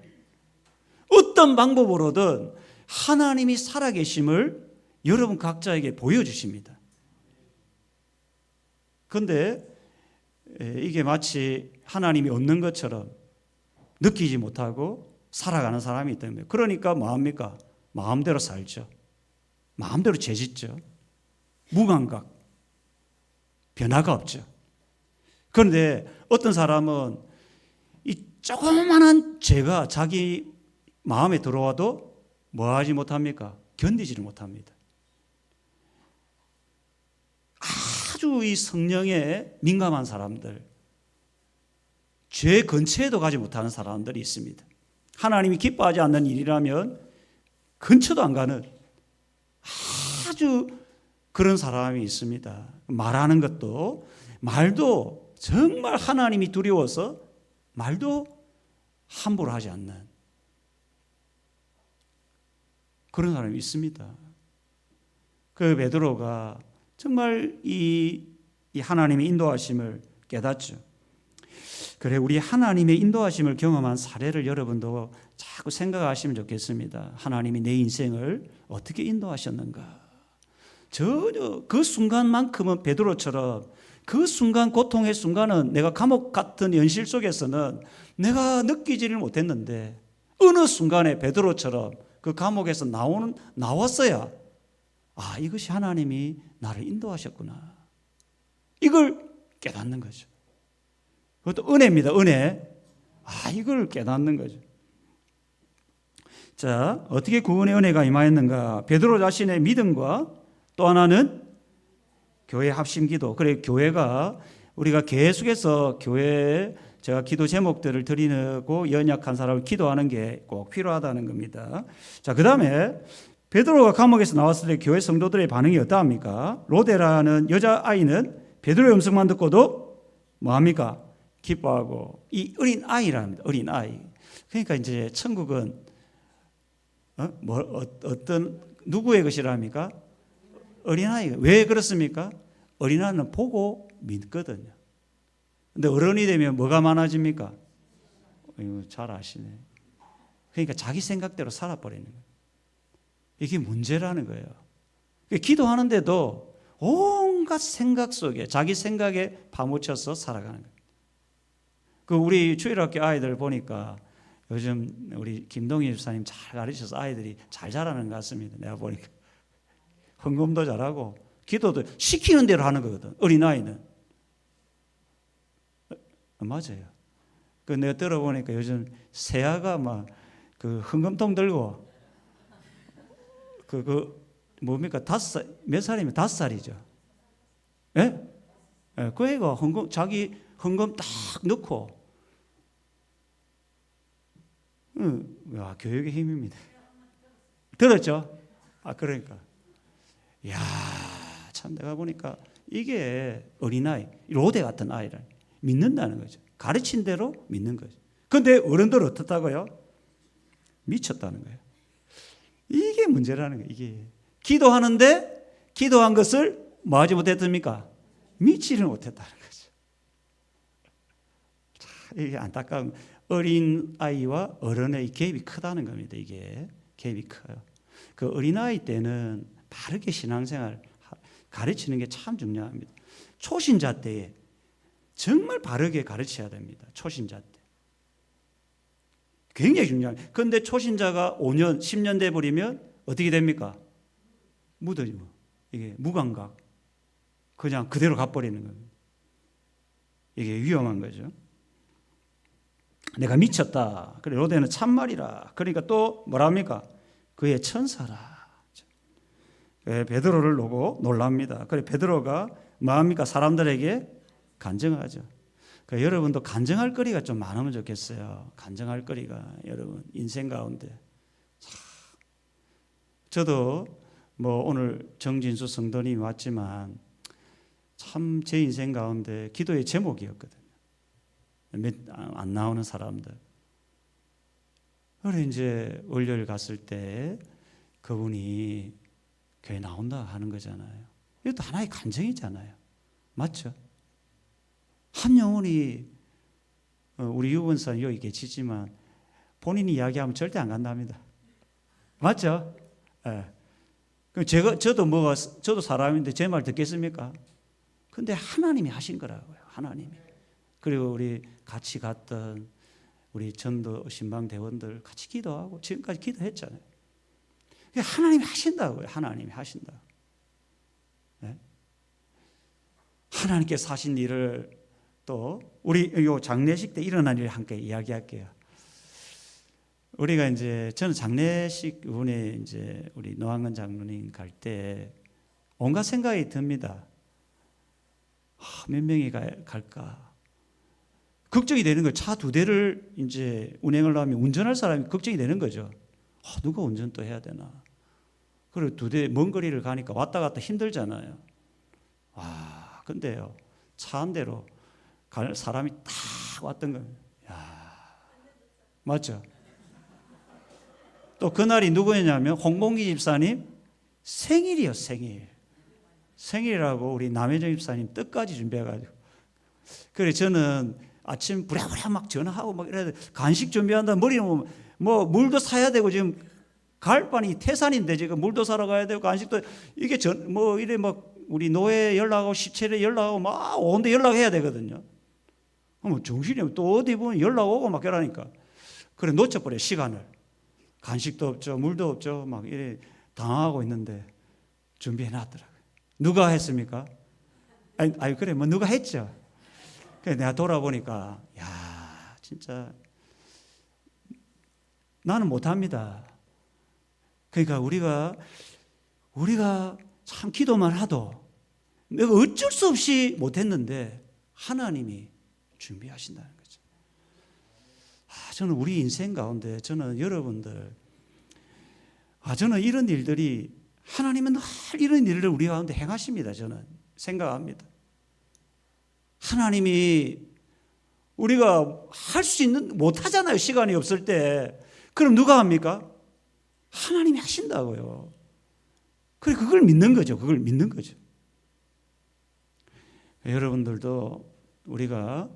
어떤 방법으로든 하나님이 살아계심을 여러분 각자에게 보여주십니다. 그런데 이게 마치 하나님이 없는 것처럼 느끼지 못하고 살아가는 사람이 있다는 거예요. 그러니까 뭐합니까? 마음대로 살죠. 마음대로 죄짓죠. 무감각, 변화가 없죠. 그런데 어떤 사람은 이 조그만한 죄가 자기 마음에 들어와도 뭐 하지 못합니까? 견디지를 못합니다. 아주 이 성령에 민감한 사람들, 죄 근처에도 가지 못하는 사람들이 있습니다. 하나님이 기뻐하지 않는 일이라면 근처도 안 가는 아주 그런 사람이 있습니다. 말하는 것도, 말도 정말 하나님이 두려워서 말도 함부로 하지 않는 그런 사람이 있습니다. 그 베드로가 정말 이 하나님의 인도하심을 깨닫죠. 그래, 우리 하나님의 인도하심을 경험한 사례를 여러분도 자꾸 생각하시면 좋겠습니다. 하나님이 내 인생을 어떻게 인도하셨는가. 전혀 그 순간만큼은 베드로처럼 그 순간, 고통의 순간은 내가 감옥 같은 현실 속에서는 내가 느끼지를 못했는데 어느 순간에 베드로처럼 그 감옥에서 나왔어야 이것이 하나님이 나를 인도하셨구나. 이걸 깨닫는 거죠. 그것도 은혜입니다. 은혜. 이걸 깨닫는 거죠. 자, 어떻게 구원의 은혜가 임하였는가? 베드로 자신의 믿음과 또 하나는 교회 합심기도. 그래, 교회가 우리가 계속해서 교회에 제가 기도 제목들을 드리고 연약한 사람을 기도하는 게 꼭 필요하다는 겁니다. 자, 그 다음에 베드로가 감옥에서 나왔을 때 교회 성도들의 반응이 어떠합니까? 로데라는 여자아이는 베드로의 음성만 듣고도 뭐합니까? 기뻐하고, 이 어린 아이랍니다. 어린 아이. 그러니까 이제 천국은 어떤 누구의 것이랍니까? 어린아이. 왜 그렇습니까? 어린아이는 보고 믿거든요. 근데 어른이 되면 뭐가 많아집니까? 잘 아시네. 그러니까 자기 생각대로 살아버리는 거예요. 이게 문제라는 거예요. 기도하는데도 온갖 생각 속에 자기 생각에 파묻혀서 살아가는 거예요. 그 우리 주일학교 아이들 보니까 요즘 우리 김동희 집사님 잘 가르쳐서 아이들이 잘 자라는 것 같습니다. 내가 보니까 헌금도 잘하고 기도도 시키는 대로 하는 거거든. 어린아이는. 맞아요. 그 내가 들어보니까 요즘 새아가 막 그 헌금통 들고 그 뭡니까? 몇 살이면 5살이죠. 예? 예, 그 애가 자기 헌금 딱 넣고, 야, 교육의 힘입니다. 들었죠? 그러니까. 야, 참 내가 보니까 이게 어린아이, 로데 같은 아이를 믿는다는 거죠. 가르친 대로 믿는 거죠. 근데 어른들은 어떻다고요? 미쳤다는 거예요. 이게 문제라는 거예요. 이게 기도하는데 기도한 것을 뭐 하지 못했습니까? 믿지를 못했다는 거죠. 자, 이게 안타까운 어린 아이와 어른의 갭이 크다는 겁니다. 이게 갭이 커요. 그 어린 아이 때는 바르게 신앙생활 가르치는 게 참 중요합니다. 초신자 때에 정말 바르게 가르쳐야 됩니다. 초신자 때. 굉장히 중요합니다. 그런데 초신자가 5년, 10년 돼버리면 어떻게 됩니까? 묻어지고. 이게 무감각. 그냥 그대로 가버리는 겁니다. 이게 위험한 거죠. 내가 미쳤다. 그래, 로데는 참말이라. 그러니까 또 뭐라 합니까? 그의 천사라. 베드로를 보고 놀랍니다. 그래, 베드로가 뭐합니까? 사람들에게 간증하죠. 그러니까 여러분도 간증할 거리가 좀 많으면 좋겠어요. 간증할 거리가 여러분 인생 가운데. 저도 뭐 오늘 정진수 성도님이 왔지만 참 제 인생 가운데 기도의 제목이었거든요. 안 나오는 사람들. 그래 이제 월요일 갔을 때 그분이 교회 나온다 하는 거잖아요. 이것도 하나의 간증이잖아요. 맞죠? 한 영혼이 우리 유본사는 여기 계시지만 본인이 이야기하면 절대 안 간답니다. 맞죠? 예. 저도 사람인데 제 말 듣겠습니까? 근데 하나님이 하신 거라고요. 하나님이. 그리고 우리 같이 갔던 우리 전도 신방 대원들 같이 기도하고 지금까지 기도했잖아요. 하나님이 하신다고요. 하나님이 하신다. 네? 하나님께서 하신 일을 또 우리 요 장례식 때 일어난 일을 함께 이야기할게요. 우리가 이제 저는 장례식 분에 이제 우리 노한근 장로님 갈 때 온갖 생각이 듭니다. 몇 명이 갈까? 걱정이 되는 거예요. 차 2대를 이제 운행을 하면 운전할 사람이 걱정이 되는 거죠. 누가 운전 또 해야 되나? 그리고 2대 먼 거리를 가니까 왔다 갔다 힘들잖아요. 근데요, 차 한 대로 갈 사람이 딱 왔던 거예요. 맞죠? 또 그날이 누구였냐면 홍봉기 집사님 생일이요, 생일. 생일이라고 우리 남혜정 집사님 뜻까지 준비해가지고. 그래 저는 아침 부랴부랴 막 전화하고 막 이래야 돼. 간식 준비한다. 머리는 뭐 물도 사야 되고 지금 가을반이 태산인데 지금 물도 사러 가야 되고 간식도 이게 뭐 이래 막 우리 노예 연락하고 시체에 연락하고 막 온데 연락해야 되거든요. 뭐 정신이 또 어디 보면 연락 오고 막 그러니까. 그래 놓쳐버려 시간을. 간식도 없죠, 물도 없죠, 막 이래 당하고 있는데 준비해 놨더라고요. 누가 했습니까? 아니 그래 뭐 누가 했죠. 그래 내가 돌아보니까 야 진짜 나는 못합니다. 그러니까 우리가 참 기도만 하도 내가 어쩔 수 없이 못했는데 하나님이 준비하신다는 거죠. 저는 우리 인생 가운데 저는 여러분들 저는 이런 일들이 하나님은 늘 이런 일을 우리 가운데 행하십니다. 저는 생각합니다. 하나님이 우리가 할 수 있는 못하잖아요. 시간이 없을 때. 그럼 누가 합니까? 하나님이 하신다고요. 그래 그걸 믿는 거죠. 그걸 믿는 거죠. 여러분들도 우리가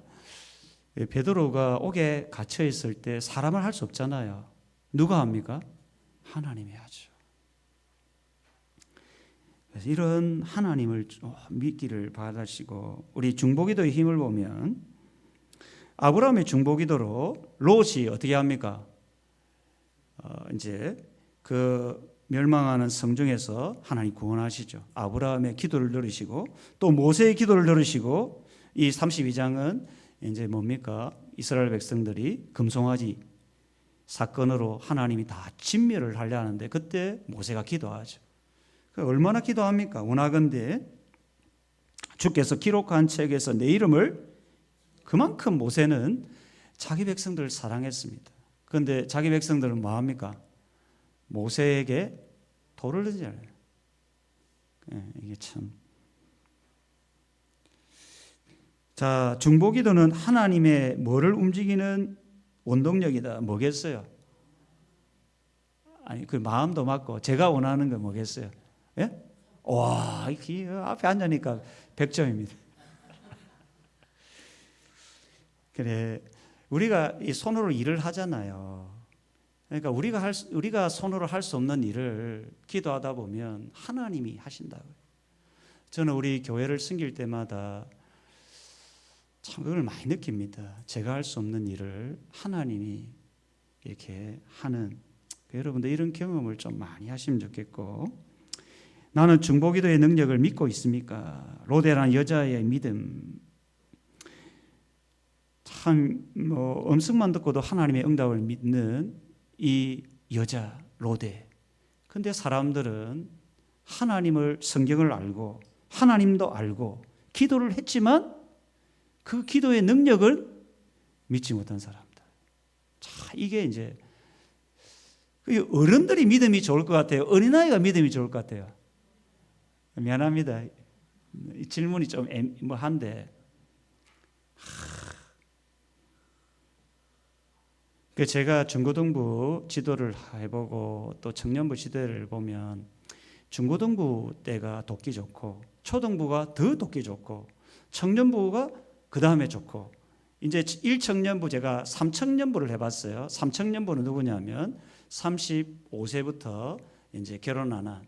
베드로가 옥에 갇혀 있을 때 사람을 할 수 없잖아요. 누가 합니까? 하나님이 하죠. 그래서 이런 하나님을 믿기를 바라시고 우리 중보기도의 힘을 보면 아브라함의 중보기도로 롯이 어떻게 합니까? 이제 그 멸망하는 성중에서 하나님 구원하시죠. 아브라함의 기도를 들으시고 또 모세의 기도를 들으시고 이 32장은 이제 뭡니까? 이스라엘 백성들이 금송아지 사건으로 하나님이 다 진멸을 하려 하는데 그때 모세가 기도하죠. 얼마나 기도합니까? 원하건대 주께서 기록한 책에서 내 이름을, 그만큼 모세는 자기 백성들을 사랑했습니다. 그런데 자기 백성들은 뭐합니까? 모세에게 돌을 던지잖아요. 이게 참. 자, 중보기도는 하나님의 뭐를 움직이는 원동력이다. 뭐겠어요? 아니, 그 마음도 맞고 제가 원하는 건 뭐겠어요? 예? 와, 이 앞에 앉으니까 100점입니다. 그래, 우리가 이 손으로 일을 하잖아요. 그러니까 우리가 손으로 할 수 없는 일을 기도하다 보면 하나님이 하신다고요. 저는 우리 교회를 섬길 때마다 참 그걸 많이 느낍니다. 제가 할 수 없는 일을 하나님이 이렇게 하는, 여러분들 이런 경험을 좀 많이 하시면 좋겠고, 나는 중보기도의 능력을 믿고 있습니까? 로데라는 여자의 믿음, 참 음성만 듣고도 하나님의 응답을 믿는 이 여자 로데. 근데 사람들은 하나님을, 성경을 알고 하나님도 알고 기도를 했지만 그 기도의 능력을 믿지 못한 사람들. 자, 이게 이제 어른들이 믿음이 좋을 것 같아요? 어린아이가 믿음이 좋을 것 같아요? 미안합니다. 이 질문이 좀 한데, 제가 중고등부 지도를 해보고 또 청년부 지도를 보면 중고등부 때가 돕기 좋고 초등부가 더 돕기 좋고 청년부가 그 다음에 좋고, 이제 1청년부 제가 3청년부를 해봤어요. 3청년부는 누구냐면 35세부터 이제 결혼하는,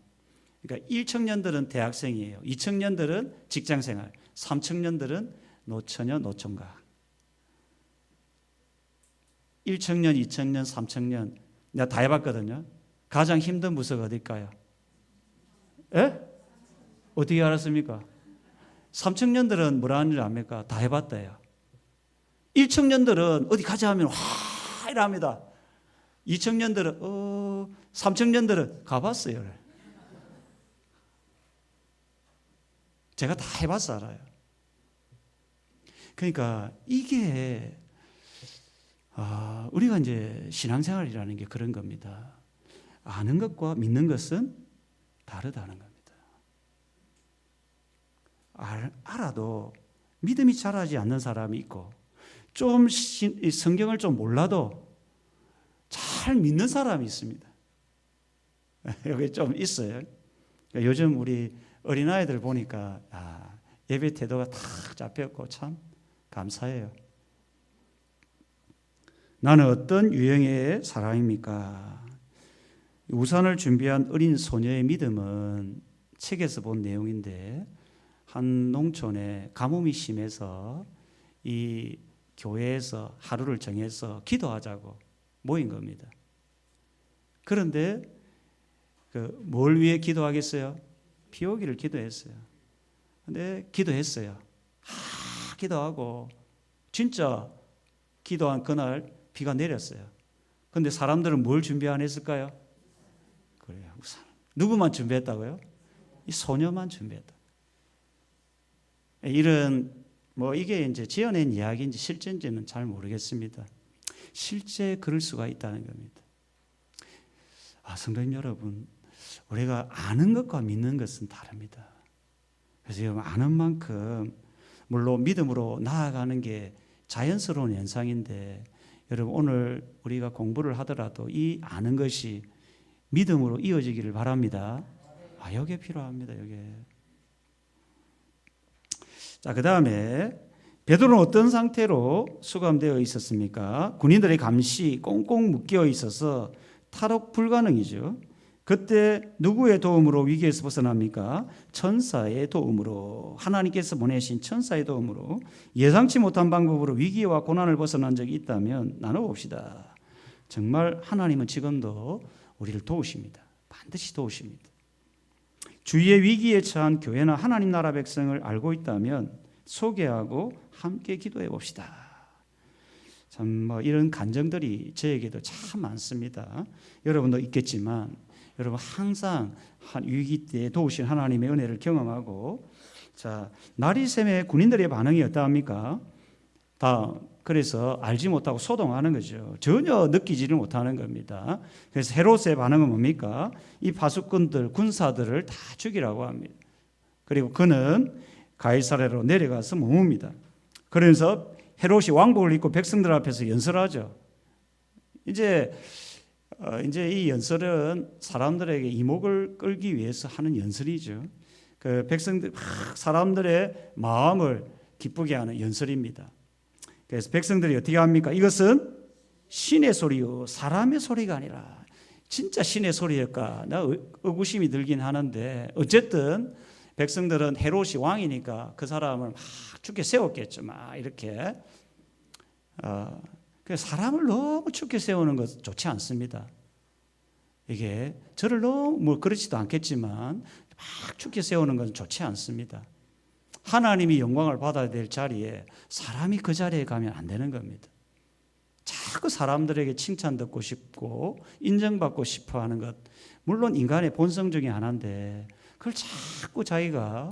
그러니까 1청년들은 대학생이에요. 2청년들은 직장생활, 3청년들은 노처녀, 노총각. 1청년, 2청년, 3청년 내가 다 해봤거든요. 가장 힘든 부서가 어딜까요? 예? 어떻게 알았습니까? 3청년들은 뭐라는 줄 압니까? 다 해봤다요. 1청년들은 어디 가자 하면 와 이랍니다. 2청년들은 3청년들은 가봤어요. 제가 다 해봐서 알아요. 그러니까 이게 우리가 이제 신앙생활이라는 게 그런 겁니다. 아는 것과 믿는 것은 다르다는 겁니다. 알아도 믿음이 자라지 않는 사람이 있고, 좀 성경을 좀 몰라도 잘 믿는 사람이 있습니다. 여기 좀 있어요. 요즘 우리 어린아이들 보니까 예배 태도가 탁 잡혔고 참 감사해요. 나는 어떤 유형의 사람입니까? 우산을 준비한 어린 소녀의 믿음은 책에서 본 내용인데, 한 농촌에 가뭄이 심해서 이 교회에서 하루를 정해서 기도하자고 모인 겁니다. 그런데 뭘 위해 기도하겠어요? 비 오기를 기도했어요. 근데 기도했어요. 기도하고 진짜 기도한 그날 비가 내렸어요. 그런데 사람들은 뭘 준비 안 했을까요? 그래요, 우산. 누구만 준비했다고요? 이 소녀만 준비했다. 이런 이게 이제 지어낸 이야기인지 실제인지는 잘 모르겠습니다. 실제 그럴 수가 있다는 겁니다. 성도님 여러분, 우리가 아는 것과 믿는 것은 다릅니다. 그래서 아는 만큼 물론 믿음으로 나아가는 게 자연스러운 현상인데, 여러분 오늘 우리가 공부를 하더라도 이 아는 것이 믿음으로 이어지기를 바랍니다. 이게 필요합니다. 이게. 자, 그 다음에 베드로는 어떤 상태로 수감되어 있었습니까? 군인들의 감시 꽁꽁 묶여 있어서 탈옥 불가능이죠. 그때 누구의 도움으로 위기에서 벗어납니까? 천사의 도움으로, 하나님께서 보내신 천사의 도움으로 예상치 못한 방법으로 위기와 고난을 벗어난 적이 있다면 나눠봅시다. 정말 하나님은 지금도 우리를 도우십니다. 반드시 도우십니다. 주위의 위기에 처한 교회나 하나님 나라 백성을 알고 있다면 소개하고 함께 기도해 봅시다. 참 이런 간증들이 저에게도 참 많습니다. 여러분도 있겠지만 여러분 항상 위기 때 도우신 하나님의 은혜를 경험하고, 자, 나리샘의 군인들의 반응이 어떠합니까? 다 그래서 알지 못하고 소동하는 거죠. 전혀 느끼지를 못하는 겁니다. 그래서 헤롯의 반응은 뭡니까? 이 파수꾼들, 군사들을 다 죽이라고 합니다. 그리고 그는 가이사랴로 내려가서 머뭅니다. 그러면서 헤롯이 왕복을 입고 백성들 앞에서 연설하죠. 이제 이 연설은 사람들에게 이목을 끌기 위해서 하는 연설이죠. 그 백성들, 사람들의 마음을 기쁘게 하는 연설입니다. 그래서 백성들이 어떻게 합니까? 이것은 신의 소리요, 사람의 소리가 아니라 진짜 신의 소리일까? 나 의구심이 들긴 하는데, 어쨌든 백성들은 헤롯이 왕이니까 그 사람을 막 죽게 세웠겠죠. 막 이렇게. 사람을 너무 죽게 세우는 것 좋지 않습니다. 이게 저를 너무 그렇지도 않겠지만 막 죽게 세우는 건 좋지 않습니다. 하나님이 영광을 받아야 될 자리에 사람이 그 자리에 가면 안 되는 겁니다. 자꾸 사람들에게 칭찬 듣고 싶고 인정받고 싶어 하는 것, 물론 인간의 본성 중에 하나인데 그걸 자꾸 자기가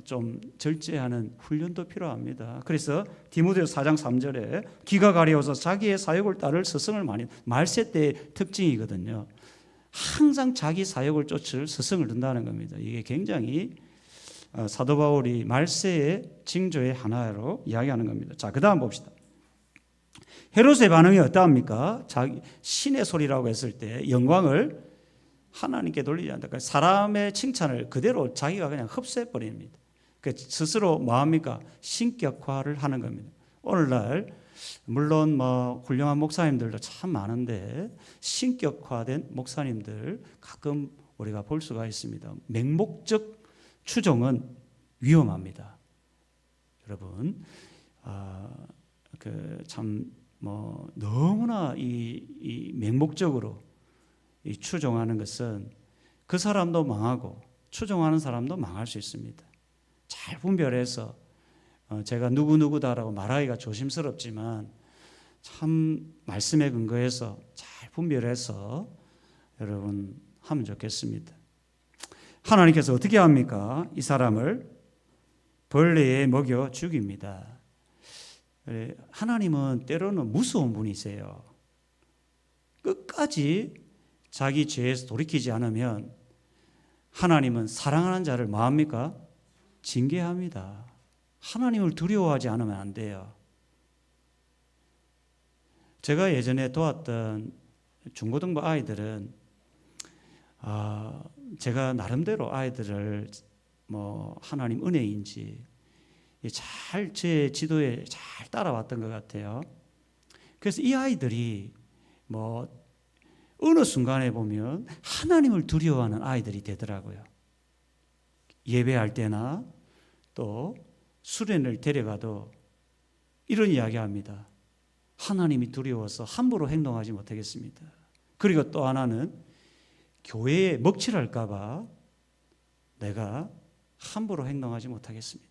좀 절제하는 훈련도 필요합니다. 그래서 디모데후서 4장 3절에 기가 가려워서 자기의 사역을 따를 스승을 많이, 말세 때의 특징이거든요. 항상 자기 사역을 쫓을 스승을 둔다는 겁니다. 이게 굉장히 사도 바울이 말세의 징조의 하나로 이야기하는 겁니다. 자, 그 다음 봅시다. 헤롯의 반응이 어떠합니까? 자기 신의 소리라고 했을 때 영광을 하나님께 돌리지 않다. 사람의 칭찬을 그대로 자기가 그냥 흡수해 버립니다. 스스로 뭐합니까? 신격화를 하는 겁니다. 오늘날 물론 훌륭한 목사님들도 참 많은데 신격화된 목사님들 가끔 우리가 볼 수가 있습니다. 맹목적 추종은 위험합니다. 여러분, 너무나 이 맹목적으로 이 추종하는 것은 그 사람도 망하고 추종하는 사람도 망할 수 있습니다. 잘 분별해서 제가 누구누구다라고 말하기가 조심스럽지만 참 말씀에 근거해서 잘 분별해서 여러분 하면 좋겠습니다. 하나님께서 어떻게 합니까? 이 사람을 벌레에 먹여 죽입니다. 하나님은 때로는 무서운 분이세요. 끝까지 자기 죄에서 돌이키지 않으면 하나님은 사랑하는 자를 뭐합니까? 징계합니다. 하나님을 두려워하지 않으면 안 돼요. 제가 예전에 도왔던 중고등부 아이들은 제가 나름대로 아이들을 하나님 은혜인지 잘 제 지도에 잘 따라왔던 것 같아요. 그래서 이 아이들이 어느 순간에 보면 하나님을 두려워하는 아이들이 되더라고요. 예배할 때나 또 수련을 데려가도 이런 이야기합니다. 하나님이 두려워서 함부로 행동하지 못하겠습니다. 그리고 또 하나는 교회에 먹칠할까 봐 내가 함부로 행동하지 못하겠습니다.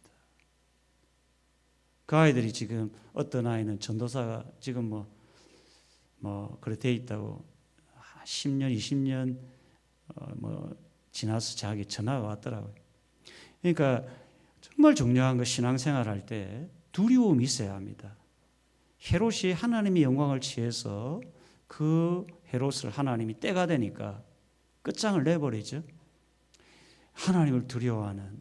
그 아이들이 지금 어떤 아이는 전도사가 지금 그렇게 돼 있다고 10년, 20년 지나서 자기 전화가 왔더라고요. 그러니까 정말 중요한 거 신앙생활할 때 두려움이 있어야 합니다. 헤롯이 하나님의 영광을 취해서 그 헤롯을 하나님이 때가 되니까 끝장을 내버리죠. 하나님을 두려워하는,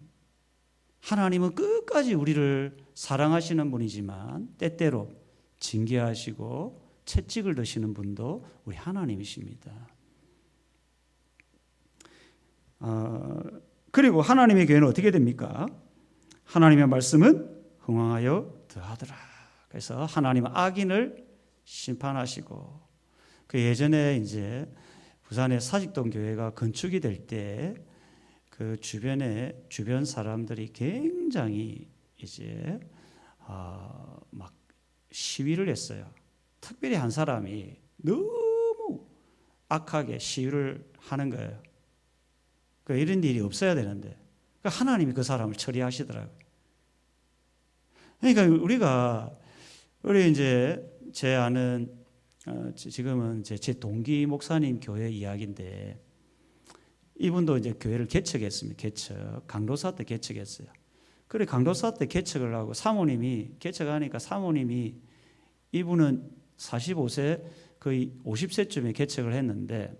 하나님은 끝까지 우리를 사랑하시는 분이지만 때때로 징계하시고 채찍을 드시는 분도 우리 하나님이십니다. 그리고 하나님의 교회는 어떻게 됩니까? 하나님의 말씀은 흥왕하여 더하더라. 그래서 하나님은 악인을 심판하시고, 그 예전에 이제 부산의 사직동 교회가 건축이 될 때 그 주변 사람들이 굉장히 이제 막 시위를 했어요. 특별히 한 사람이 너무 악하게 시위를 하는 거예요. 이런 일이 없어야 되는데 하나님이 그 사람을 처리하시더라고요. 그러니까 우리 이제 제 아는 지금은 제 동기 목사님 교회 이야기인데 이분도 이제 교회를 개척했습니다. 강도사 때 개척했어요. 그래 강도사 때 개척을 하고 사모님이 개척하니까 사모님이 이분은 45세 거의 50세쯤에 개척을 했는데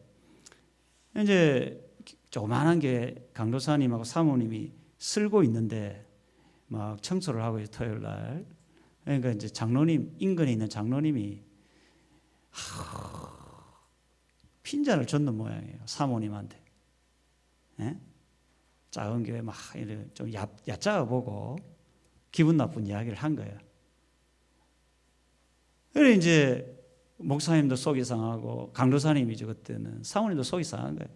이제 조그만한 게 강도사님하고 사모님이 쓸고 있는데 막 청소를 하고 있어요. 토요일 날. 그러니까 이제 장로님 인근에 있는 장로님이 핀잔을 줬는 모양이에요. 사모님한테. 예? 작은 교회 막 이래 좀 얕잡아 보고 기분 나쁜 이야기를 한 거예요. 그래 이제 목사님도 속이 상하고 강도사님이죠 그때는 사모님도 속이 상한 거예요.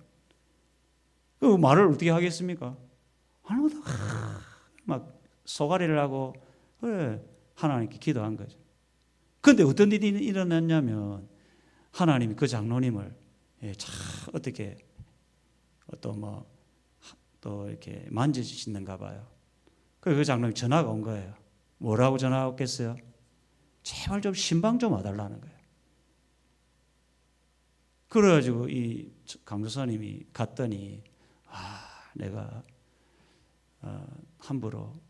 그 말을 어떻게 하겠습니까? 하나마다 막 소가리를 하고 그래 하나님께 기도한 거죠. 그런데 어떤 일이 일어났냐면 하나님이 그 장로님을 어떻게 또 이렇게 만져주시는가 봐요. 그 장로님 전화가 온 거예요. 뭐라고 전화가 왔겠어요? 제발 좀 신방 좀 와달라는 거예요. 그래가지고 이 강도사님이 갔더니 내가 함부로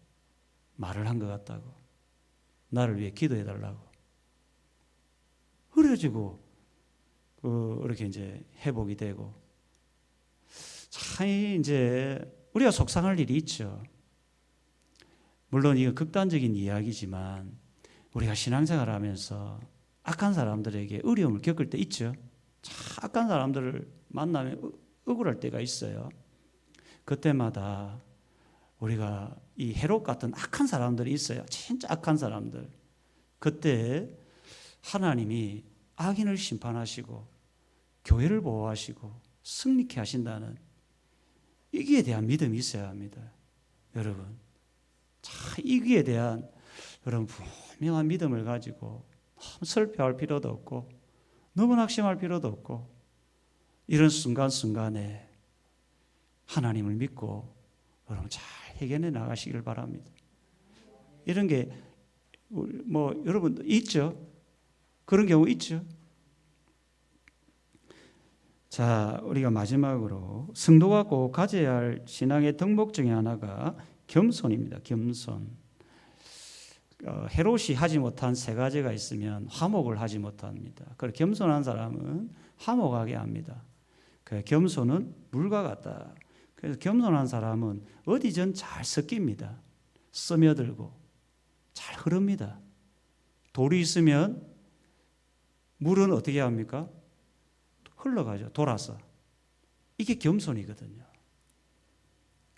말을 한 것 같다고 나를 위해 기도해 달라고 그래가지고 이렇게 이제 회복이 되고 참 이제 우리가 속상할 일이 있죠. 물론 이거 극단적인 이야기지만 우리가 신앙생활을 하면서 악한 사람들에게 어려움을 겪을 때 있죠. 참 악한 사람들을 만나면 억울할 때가 있어요. 그때마다 우리가 이 헤롯 같은 악한 사람들이 있어요. 진짜 악한 사람들. 그때 하나님이 악인을 심판하시고 교회를 보호하시고 승리케 하신다는 이기에 대한 믿음이 있어야 합니다. 여러분 이기에 대한 여러분 분명한 믿음을 가지고 너무 슬퍼할 필요도 없고 너무 낙심할 필요도 없고 이런 순간순간에 하나님을 믿고 여러분 잘 해결해 나가시길 바랍니다. 이런 게 여러분 있죠? 그런 경우 있죠? 자, 우리가 마지막으로 성도가 꼭 가져야 할 신앙의 덕목 중에 하나가 겸손입니다. 겸손. 헤롯이 하지 못한 세 가지가 있으면 화목을 하지 못합니다. 그리고 겸손한 사람은 화목하게 합니다. 겸손은 물과 같다. 그래서 겸손한 사람은 어디든 잘 섞입니다. 스며들고 잘 흐릅니다. 돌이 있으면 물은 어떻게 합니까? 흘러가죠. 돌아서. 이게 겸손이거든요.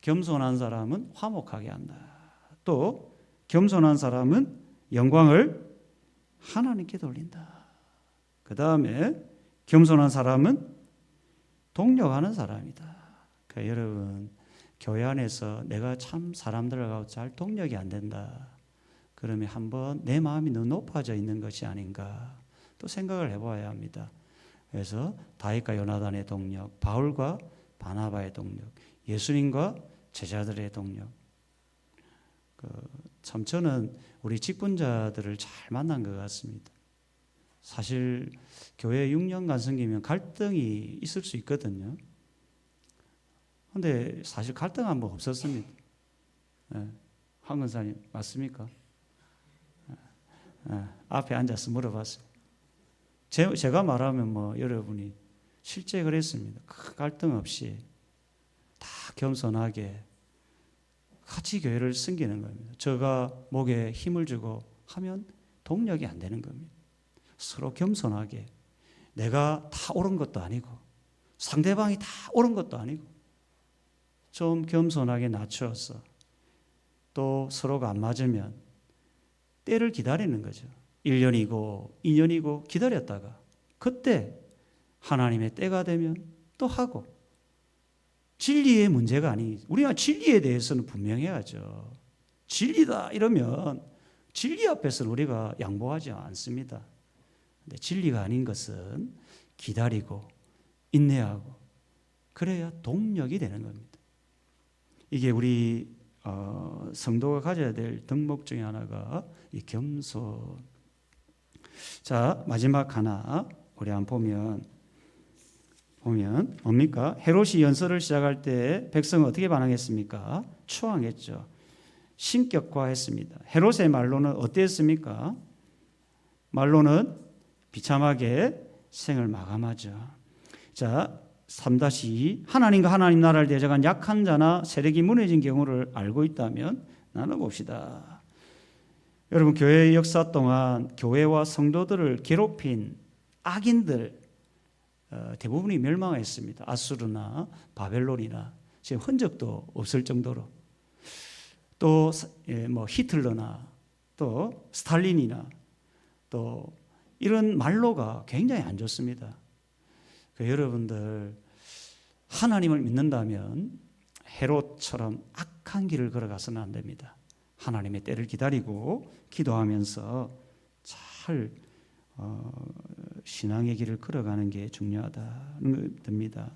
겸손한 사람은 화목하게 한다. 또 겸손한 사람은 영광을 하나님께 돌린다. 그 다음에 겸손한 사람은 동력하는 사람이다. 그러니까 여러분 교회 안에서 내가 참 사람들하고 잘 동력이 안 된다. 그러면 한번 내 마음이 너무 높아져 있는 것이 아닌가 또 생각을 해봐야 합니다. 그래서 다윗과 요나단의 동력, 바울과 바나바의 동력, 예수님과 제자들의 동력. 참 저는 우리 직분자들을 잘 만난 것 같습니다. 사실 교회 6년간 섬기면 갈등이 있을 수 있거든요. 그런데 사실 갈등 한번 없었습니다. 황 권사님 맞습니까? 앞에 앉아서 물어봤어요. 제가 말하면 여러분이 실제 그랬습니다. 큰 갈등 없이 다 겸손하게 같이 교회를 섬기는 겁니다. 제가 목에 힘을 주고 하면 동력이 안 되는 겁니다. 서로 겸손하게 내가 다 옳은 것도 아니고 상대방이 다 옳은 것도 아니고 좀 겸손하게 낮추어서 또 서로가 안 맞으면 때를 기다리는 거죠. 1년이고 2년이고 기다렸다가 그때 하나님의 때가 되면 또 하고 진리의 문제가 아니 우리가 진리에 대해서는 분명해야죠. 진리다 이러면 진리 앞에서는 우리가 양보하지 않습니다. 근데 진리가 아닌 것은 기다리고 인내하고 그래야 동력이 되는 겁니다. 이게 우리 성도가 가져야 될 덕목 중에 하나가 이 겸손. 자, 마지막 하나 우리 한번 보면 뭡니까? 헤롯이 연설을 시작할 때 백성은 어떻게 반응했습니까? 추앙했죠. 신격화했습니다. 헤롯의 말로는 어땠습니까? 말로는 비참하게 생을 마감하죠. 자, 3-2 하나님과 하나님 나라를 대적한 약한 자나 세력이 무너진 경우를 알고 있다면 나눠봅시다. 여러분, 교회의 역사 동안 교회와 성도들을 괴롭힌 악인들 대부분이 멸망했습니다. 아수르나 바벨론이나 지금 흔적도 없을 정도로, 또 뭐 히틀러나 또 스탈린이나 또 이런 말로가 굉장히 안 좋습니다. 여러분들 하나님을 믿는다면 헤롯처럼 악한 길을 걸어가서는 안 됩니다. 하나님의 때를 기다리고 기도하면서 잘 신앙의 길을 걸어가는 게 중요하다는 겁니다.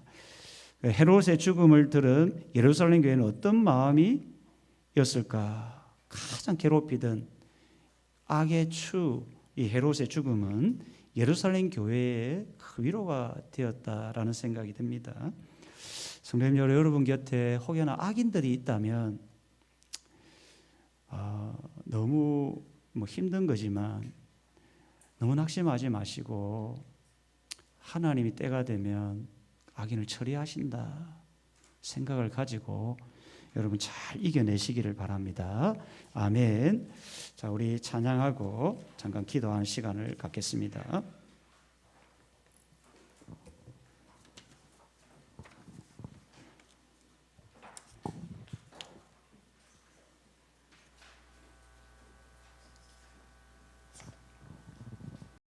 헤롯의 죽음을 들은 예루살렘 교회는 어떤 마음이었을까? 가장 괴롭히던 악의 추, 이 헤롯의 죽음은 예루살렘 교회의 큰 위로가 되었다라는 생각이 듭니다. 성도님 여러분 곁에 혹여나 악인들이 있다면 너무 힘든 거지만 너무 낙심하지 마시고 하나님이 때가 되면 악인을 처리하신다 생각을 가지고 여러분 잘 이겨내시기를 바랍니다. 아멘. 자, 우리 찬양하고 잠깐 기도하는 시간을 갖겠습니다.